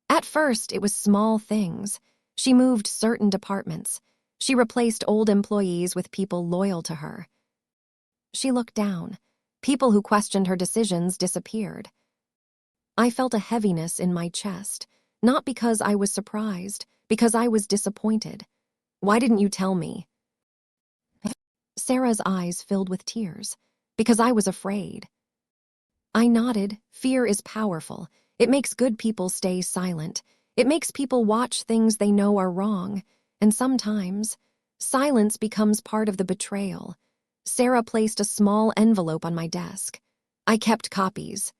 At first, it was small things. She moved certain departments. She replaced old employees with people loyal to her. She looked down. People who questioned her decisions disappeared. I felt a heaviness in my chest, not because I was surprised, because I was disappointed. "Why didn't you tell me?" Sarah's eyes filled with tears. "Because I was afraid." I nodded. Fear is powerful. It makes good people stay silent. It makes people watch things they know are wrong. And sometimes, silence becomes part of the betrayal. Sarah placed a small envelope on my desk. I kept copies.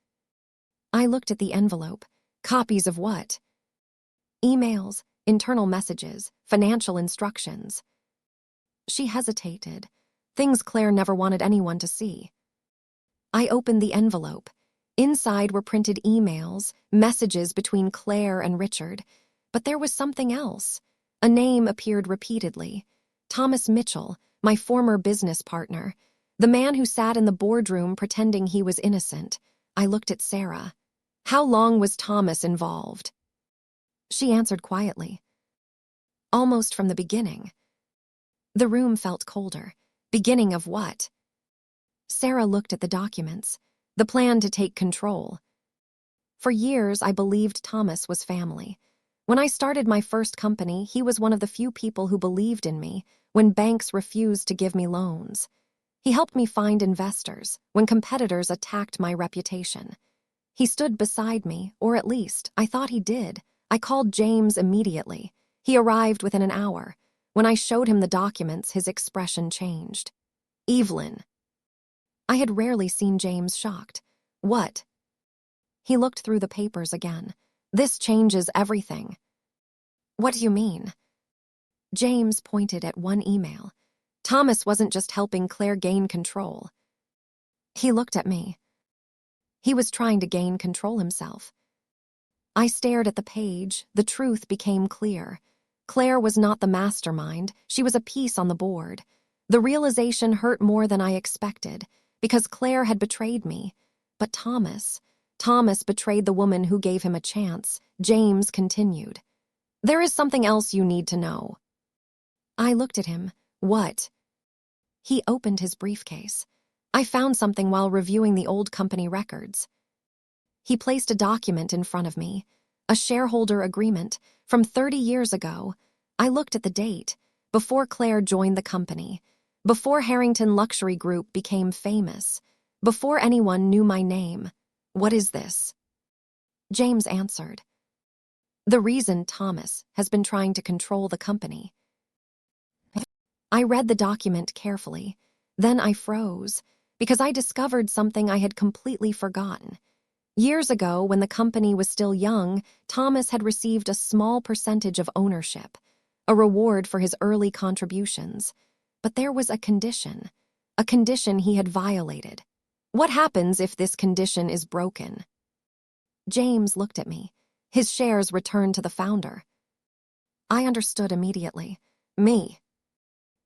I looked at the envelope. Copies of what? Emails, internal messages, financial instructions. She hesitated. Things Claire never wanted anyone to see. I opened the envelope. Inside were printed emails, messages between Claire and Richard. But there was something else. A name appeared repeatedly. Thomas Mitchell, my former business partner. The man who sat in the boardroom pretending he was innocent. I looked at Sarah. How long was Thomas involved? She answered quietly. Almost from the beginning. The room felt colder. Beginning of what? Sarah looked at the documents. The plan to take control. For years, I believed Thomas was family. When I started my first company, he was one of the few people who believed in me when banks refused to give me loans. He helped me find investors when competitors attacked my reputation. He stood beside me, or at least, I thought he did. I called James immediately. He arrived within an hour. When I showed him the documents, his expression changed. Evelyn. I had rarely seen James shocked. What? He looked through the papers again. This changes everything. What do you mean? James pointed at one email. Thomas wasn't just helping Claire gain control. He looked at me. He was trying to gain control himself. I stared at the page. The truth became clear. Claire was not the mastermind. She was a piece on the board. The realization hurt more than I expected, because Claire had betrayed me. But Thomas betrayed the woman who gave him a chance. James continued. There is something else you need to know. I looked at him. What? He opened his briefcase. I found something while reviewing the old company records. He placed a document in front of me, a shareholder agreement from 30 years ago. I looked at the date, before Claire joined the company, before Harrington Luxury Group became famous, before anyone knew my name. What is this? James answered. The reason Thomas has been trying to control the company. I read the document carefully. Then I froze, because I discovered something I had completely forgotten. Years ago, when the company was still young, Thomas had received a small percentage of ownership, a reward for his early contributions. But there was a condition he had violated. What happens if this condition is broken? James looked at me. His shares returned to the founder. I understood immediately. Me.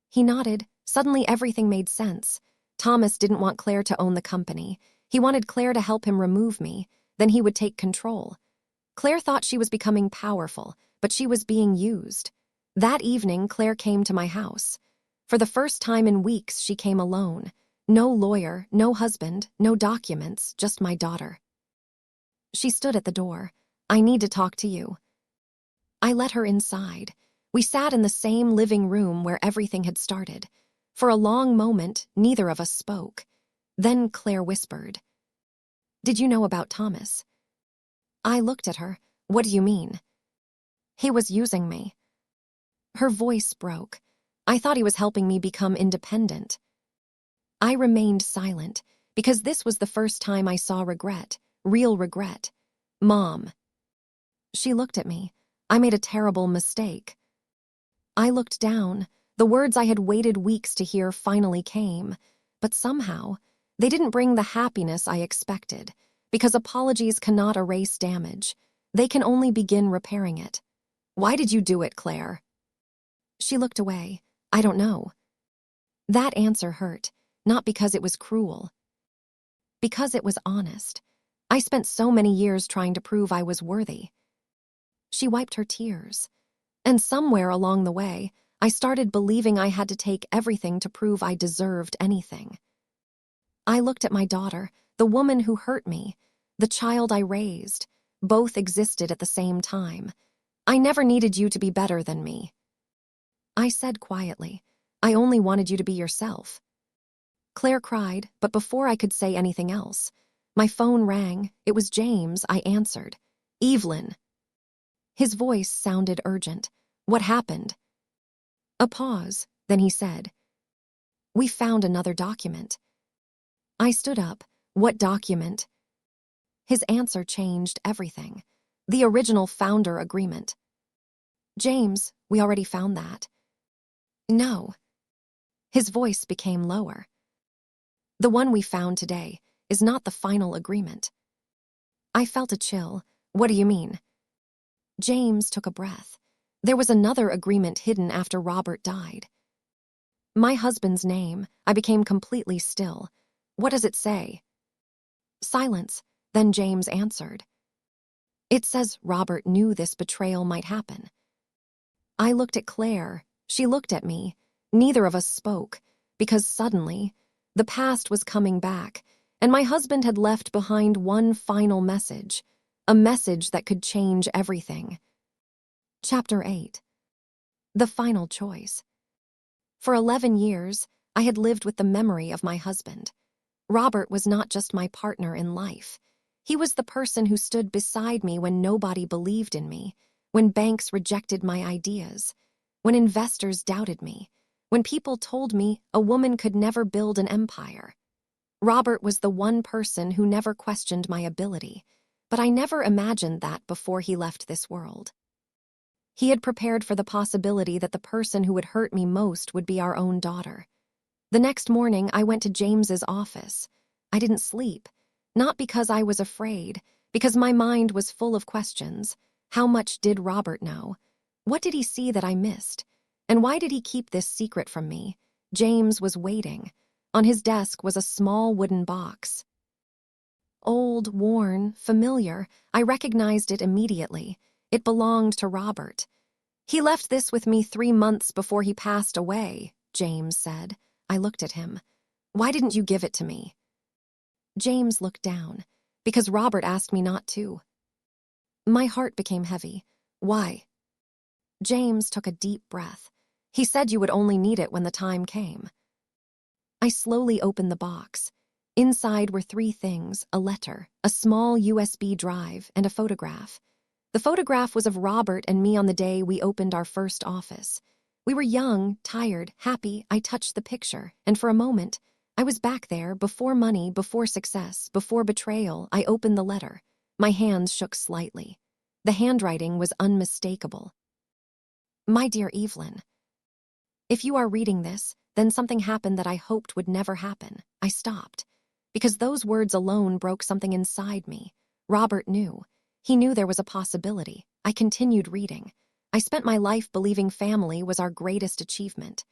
He nodded. Suddenly everything made sense. Thomas didn't want Claire to own the company. He wanted Claire to help him remove me. Then he would take control. Claire thought she was becoming powerful, but she was being used. That evening, Claire came to my house. For the first time in weeks, she came alone. No lawyer, no husband, no documents, just my daughter. She stood at the door. I need to talk to you. I let her inside. We sat in the same living room where everything had started. For a long moment, neither of us spoke. Then Claire whispered, Did you know about Thomas? I looked at her. What do you mean? He was using me. Her voice broke. I thought he was helping me become independent. I remained silent, because this was the first time I saw regret, real regret. Mom. She looked at me. I made a terrible mistake. I looked down. The words I had waited weeks to hear finally came, but somehow, they didn't bring the happiness I expected, because apologies cannot erase damage. They can only begin repairing it. Why did you do it, Claire? She looked away. I don't know. That answer hurt, not because it was cruel. Because it was honest. I spent so many years trying to prove I was worthy. She wiped her tears. And somewhere along the way, I started believing I had to take everything to prove I deserved anything. I looked at my daughter, the woman who hurt me, the child I raised. Both existed at the same time. I never needed you to be better than me. I said quietly, I only wanted you to be yourself. Claire cried, but before I could say anything else, my phone rang. It was James. I answered. Evelyn. His voice sounded urgent. What happened? A pause. Then he said, We found another document. I stood up. What document? His answer changed everything. The original founder agreement. James, we already found that. No. His voice became lower. The one we found today is not the final agreement. I felt a chill. What do you mean? James took a breath. There was another agreement hidden after Robert died. My husband's name. I became completely still. What does it say? Silence. Then James answered. It says Robert knew this betrayal might happen. I looked at Claire. She looked at me. Neither of us spoke, because suddenly, the past was coming back, and my husband had left behind one final message, a message that could change everything. Chapter 8. The Final Choice. For 11 years, I had lived with the memory of my husband. Robert was not just my partner in life. He was the person who stood beside me when nobody believed in me, when banks rejected my ideas, when investors doubted me, when people told me a woman could never build an empire. Robert was the one person who never questioned my ability, but I never imagined that before he left this world. He had prepared for the possibility that the person who would hurt me most would be our own daughter. The next morning, I went to James's office. I didn't sleep, not because I was afraid, because my mind was full of questions. How much did Robert know? What did he see that I missed? And why did he keep this secret from me? James was waiting. On his desk was a small wooden box. Old, worn, familiar, I recognized it immediately. It belonged to Robert. "He left this with me 3 months before he passed away," James said. I looked at him. "Why didn't you give it to me?" James looked down. "Because Robert asked me not to." My heart became heavy. "Why?" James took a deep breath. "He said you would only need it when the time came." I slowly opened the box. Inside were 3 things: a letter, a small USB drive, and a photograph. The photograph was of Robert and me on the day we opened our first office. We were young, tired, happy. I touched the picture, and for a moment, I was back there, before money, before success, before betrayal. I opened the letter. My hands shook slightly. The handwriting was unmistakable. "My dear Evelyn, if you are reading this, then something happened that I hoped would never happen." I stopped, because those words alone broke something inside me. Robert knew. He knew there was a possibility. I continued reading. I spent my life believing family was our greatest achievement.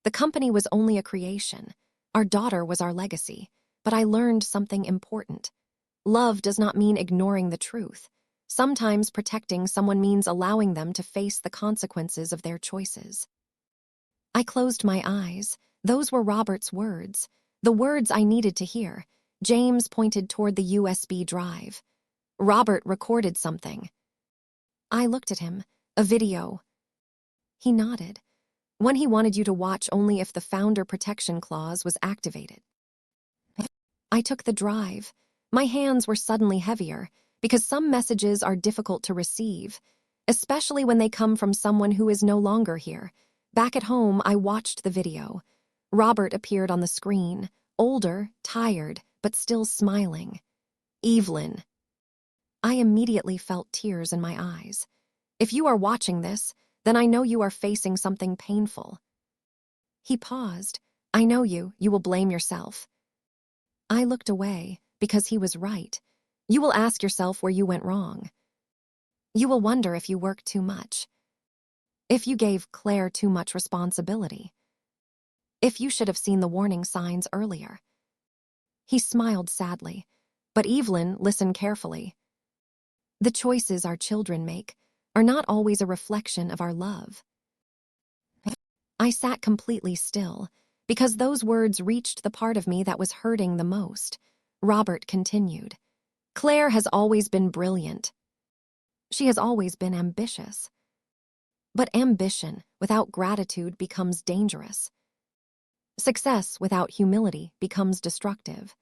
The company was only a creation. Our daughter was our legacy. But I learned something important. Love does not mean ignoring the truth. Sometimes protecting someone means allowing them to face the consequences of their choices. I closed my eyes. Those were Robert's words, the words I needed to hear. James pointed toward the USB drive. "Robert recorded something." I looked at him. "A video." He nodded. "One he wanted you to watch only if the founder protection clause was activated." I took the drive. My hands were suddenly heavier, because some messages are difficult to receive, especially when they come from someone who is no longer here. Back at home, I watched the video. Robert appeared on the screen, older, tired, but still smiling. "Evelyn." I immediately felt tears in my eyes. "If you are watching this, then I know you are facing something painful." He paused. "I know you will blame yourself." I looked away, because he was right. You will ask yourself where you went wrong. You will wonder if you worked too much. If you gave Claire too much responsibility. If you should have seen the warning signs earlier. He smiled sadly. "But Evelyn, listen carefully. The choices our children make are not always a reflection of our love." I sat completely still, because those words reached the part of me that was hurting the most. Robert continued. "Claire has always been brilliant. She has always been ambitious. But ambition without gratitude becomes dangerous. Success without humility becomes destructive."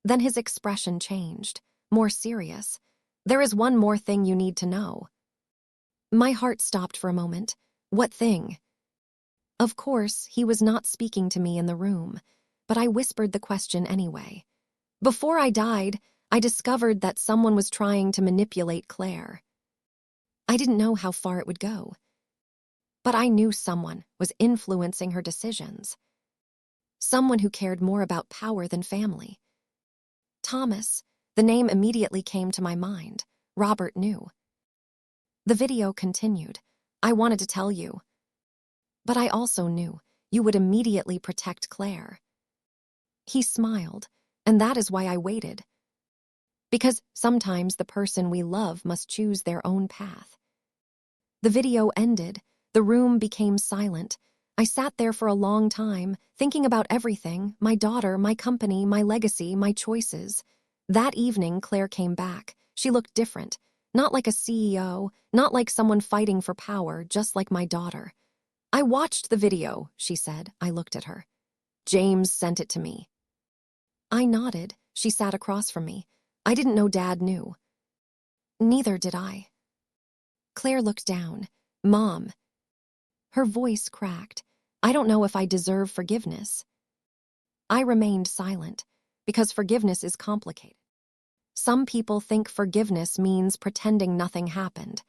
Then his expression changed, more serious. "There is one more thing you need to know." My heart stopped for a moment. What thing? Of course, he was not speaking to me in the room, but I whispered the question anyway. "Before I died, I discovered that someone was trying to manipulate Claire. I didn't know how far it would go, but I knew someone was influencing her decisions. Someone who cared more about power than family. Thomas." The name immediately came to my mind. Robert knew. The video continued. "I wanted to tell you. But I also knew you would immediately protect Claire." He smiled, "And that is why I waited." Because sometimes the person we love must choose their own path. The video ended. The room became silent. I sat there for a long time, thinking about everything: my daughter, my company, my legacy, my choices. That evening, Claire came back. She looked different. Not like a CEO, not like someone fighting for power, just like my daughter. "I watched the video," she said. I looked at her. "James sent it to me." I nodded. She sat across from me. I didn't know Dad knew. Neither did I. Claire looked down. "Mom." Her voice cracked. "I don't know if I deserve forgiveness." I remained silent, because forgiveness is complicated. Some people think forgiveness means pretending nothing happened.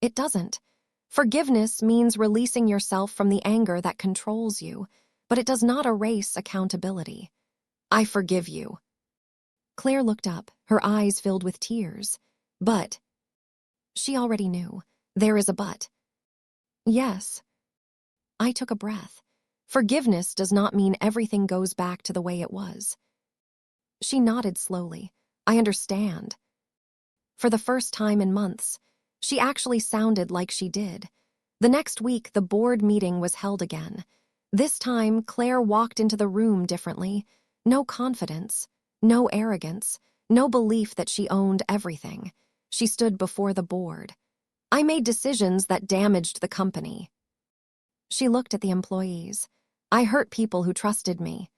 It doesn't. Forgiveness means releasing yourself from the anger that controls you, but it does not erase accountability. "I forgive you." Claire looked up, her eyes filled with tears. "But..." She already knew. There is a but. "Yes." I took a breath. Forgiveness does not mean everything goes back to the way it was. She nodded slowly. "I understand." For the first time in months, she actually sounded like she did. The next week, the board meeting was held again. This time, Claire walked into the room differently. No confidence, no arrogance, no belief that she owned everything. She stood before the board. "I made decisions that damaged the company." She looked at the employees. "I hurt people who trusted me."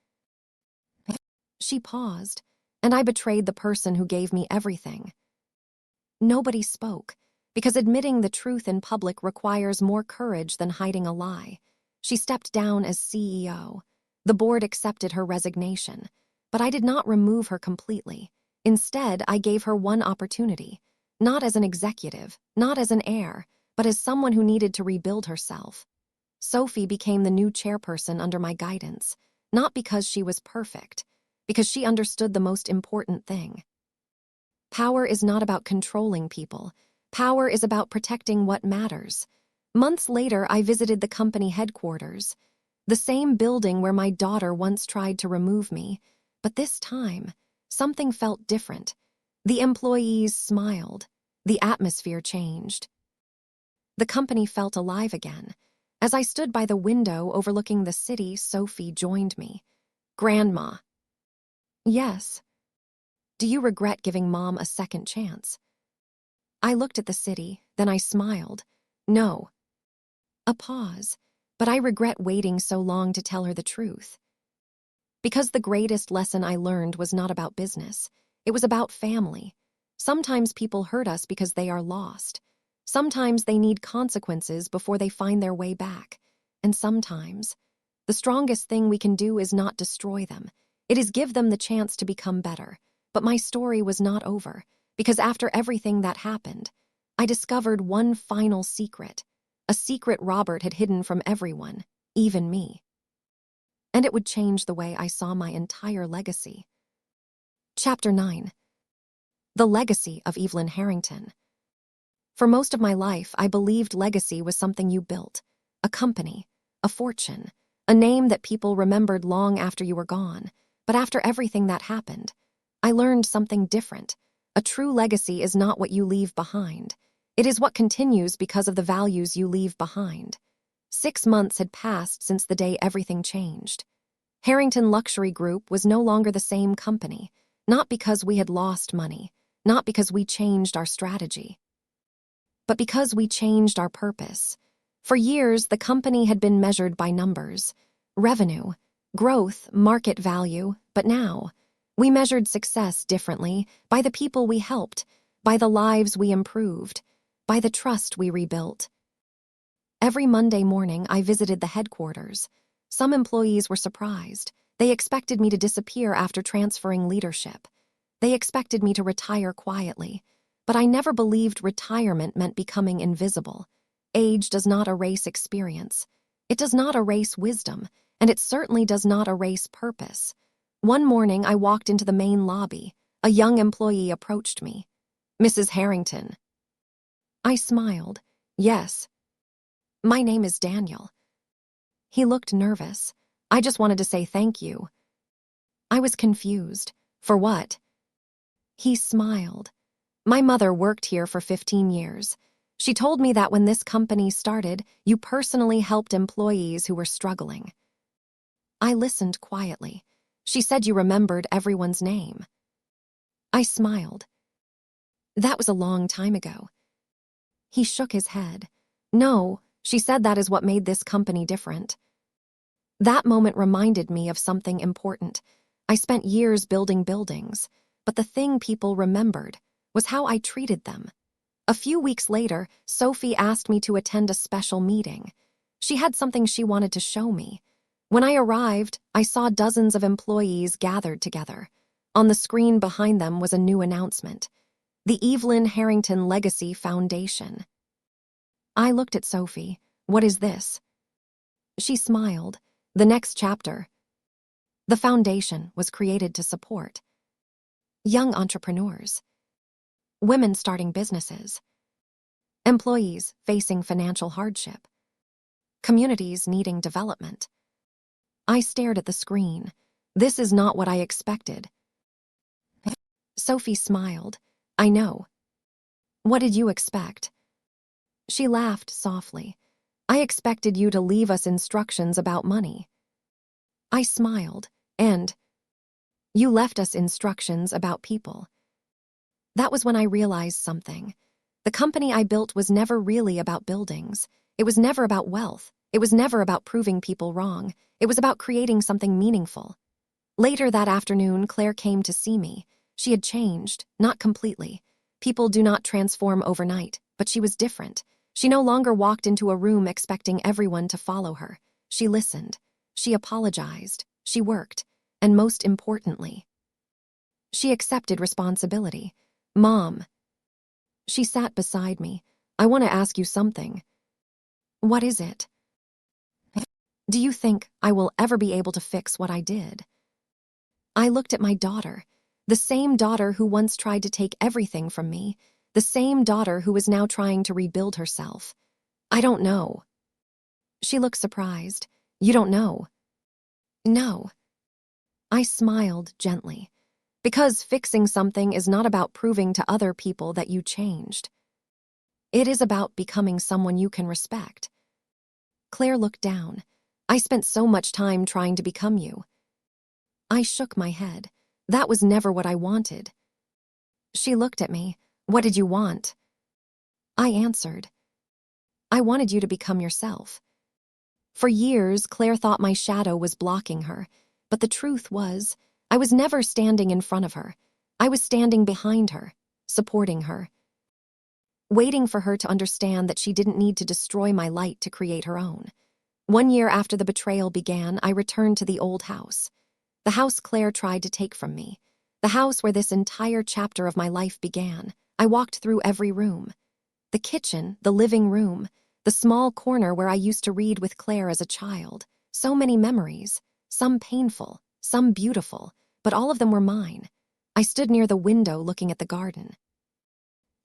She paused, "And I betrayed the person who gave me everything." Nobody spoke, because admitting the truth in public requires more courage than hiding a lie. She stepped down as CEO. The board accepted her resignation, but I did not remove her completely. Instead, I gave her one opportunity, not as an executive, not as an heir, but as someone who needed to rebuild herself. Sophie became the new chairperson under my guidance, not because she was perfect, because she understood the most important thing. Power is not about controlling people. Power is about protecting what matters. Months later, I visited the company headquarters, the same building where my daughter once tried to remove me. But this time, something felt different. The employees smiled. The atmosphere changed. The company felt alive again. As I stood by the window overlooking the city, Sophie joined me. "Grandma." "Yes." "Do you regret giving Mom a second chance?" I looked at the city, then I smiled. "No." A pause, but I regret waiting so long to tell her the truth. Because the greatest lesson I learned was not about business. It was about family. Sometimes people hurt us because they are lost. Sometimes they need consequences before they find their way back. And sometimes, the strongest thing we can do is not destroy them. It is give them the chance to become better. But my story was not over, because after everything that happened, I discovered one final secret, a secret Robert had hidden from everyone, even me. And it would change the way I saw my entire legacy. Chapter 9. The Legacy of Evelyn Harrington. For most of my life, I believed legacy was something you built, a company, a fortune, a name that people remembered long after you were gone. But after everything that happened, I learned something different. A true legacy is not what you leave behind. It is what continues because of the values you leave behind. 6 months had passed since the day everything changed. Harrington Luxury Group was no longer the same company, not because we had lost money, not because we changed our strategy, but because we changed our purpose. For years, the company had been measured by numbers, revenue, growth, market value, but now, we measured success differently, by the people we helped, by the lives we improved, by the trust we rebuilt. Every Monday morning, I visited the headquarters. Some employees were surprised. They expected me to disappear after transferring leadership. They expected me to retire quietly. But I never believed retirement meant becoming invisible. Age does not erase experience. It does not erase wisdom, and it certainly does not erase purpose. One morning, I walked into the main lobby. A young employee approached me. "Mrs. Harrington." I smiled. "Yes." "My name is Daniel." He looked nervous. "I just wanted to say thank you." I was confused. "For what?" He smiled. My mother worked here for 15 years. She told me that when this company started, you personally helped employees who were struggling. I listened quietly. She said you remembered everyone's name. I smiled. That was a long time ago. He shook his head. No, she said that is what made this company different. That moment reminded me of something important. I spent years building buildings, but the thing people remembered was how I treated them. A few weeks later, Sophie asked me to attend a special meeting. She had something she wanted to show me. When I arrived, I saw dozens of employees gathered together. On the screen behind them was a new announcement: the Evelyn Harrington Legacy Foundation. I looked at Sophie. What is this? She smiled. The next chapter. The foundation was created to support young entrepreneurs, women starting businesses, employees facing financial hardship, communities needing development. I stared at the screen. This is not what I expected. Sophie smiled. I know. What did you expect? She laughed softly. I expected you to leave us instructions about money. I smiled. And you left us instructions about people. That was when I realized something. The company I built was never really about buildings. It was never about wealth. It was never about proving people wrong. It was about creating something meaningful. Later that afternoon, Claire came to see me. She had changed, not completely. People do not transform overnight, but she was different. She no longer walked into a room expecting everyone to follow her. She listened. She apologized. She worked. And most importantly, she accepted responsibility. Mom. She sat beside me. I want to ask you something. What is it? Do you think I will ever be able to fix what I did? I looked at my daughter, the same daughter who once tried to take everything from me, the same daughter who is now trying to rebuild herself. I don't know. She looked surprised. You don't know? No. I smiled gently. Because fixing something is not about proving to other people that you changed. It is about becoming someone you can respect. Claire looked down. I spent so much time trying to become you. I shook my head. That was never what I wanted. She looked at me. What did you want? I answered. I wanted you to become yourself. For years, Claire thought my shadow was blocking her, but the truth was, I was never standing in front of her. I was standing behind her, supporting her, waiting for her to understand that she didn't need to destroy my light to create her own. 1 year after the betrayal began, I returned to the old house. The house Claire tried to take from me. The house where this entire chapter of my life began. I walked through every room. The kitchen, the living room, the small corner where I used to read with Claire as a child. So many memories, some painful, some beautiful, but all of them were mine. I stood near the window looking at the garden.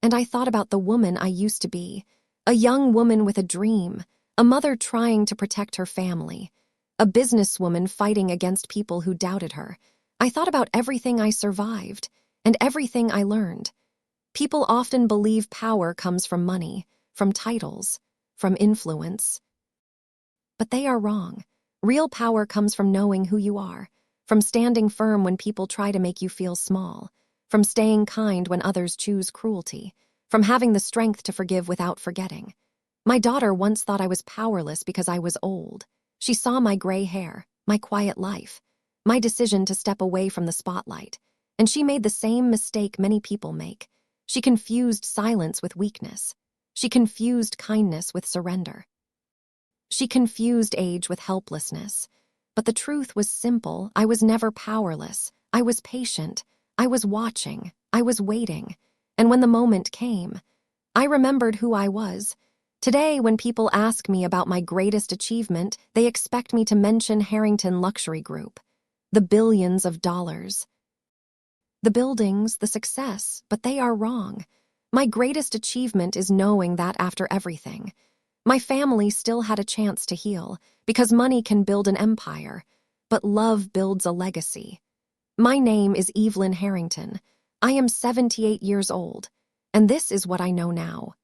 And I thought about the woman I used to be, a young woman with a dream, a mother trying to protect her family, a businesswoman fighting against people who doubted her. I thought about everything I survived and everything I learned. People often believe power comes from money, from titles, from influence. But they are wrong. Real power comes from knowing who you are, from standing firm when people try to make you feel small, from staying kind when others choose cruelty, from having the strength to forgive without forgetting. My daughter once thought I was powerless because I was old. She saw my gray hair, my quiet life, my decision to step away from the spotlight, and she made the same mistake many people make. She confused silence with weakness. She confused kindness with surrender. She confused age with helplessness. But the truth was simple. I was never powerless. I was patient. I was watching. I was waiting. And when the moment came, I remembered who I was. Today, when people ask me about my greatest achievement, they expect me to mention Harrington Luxury Group, the billions of dollars, the buildings, the success, but they are wrong. My greatest achievement is knowing that after everything, my family still had a chance to heal, because money can build an empire, but love builds a legacy. My name is Evelyn Harrington. I am 78 years old, and this is what I know now.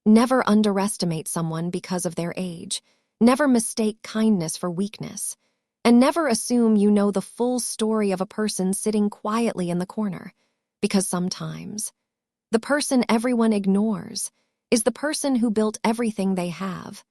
Never underestimate someone because of their age. Never mistake kindness for weakness. And never assume you know the full story of a person sitting quietly in the corner. Because sometimes, the person everyone ignores is the person who built everything they have.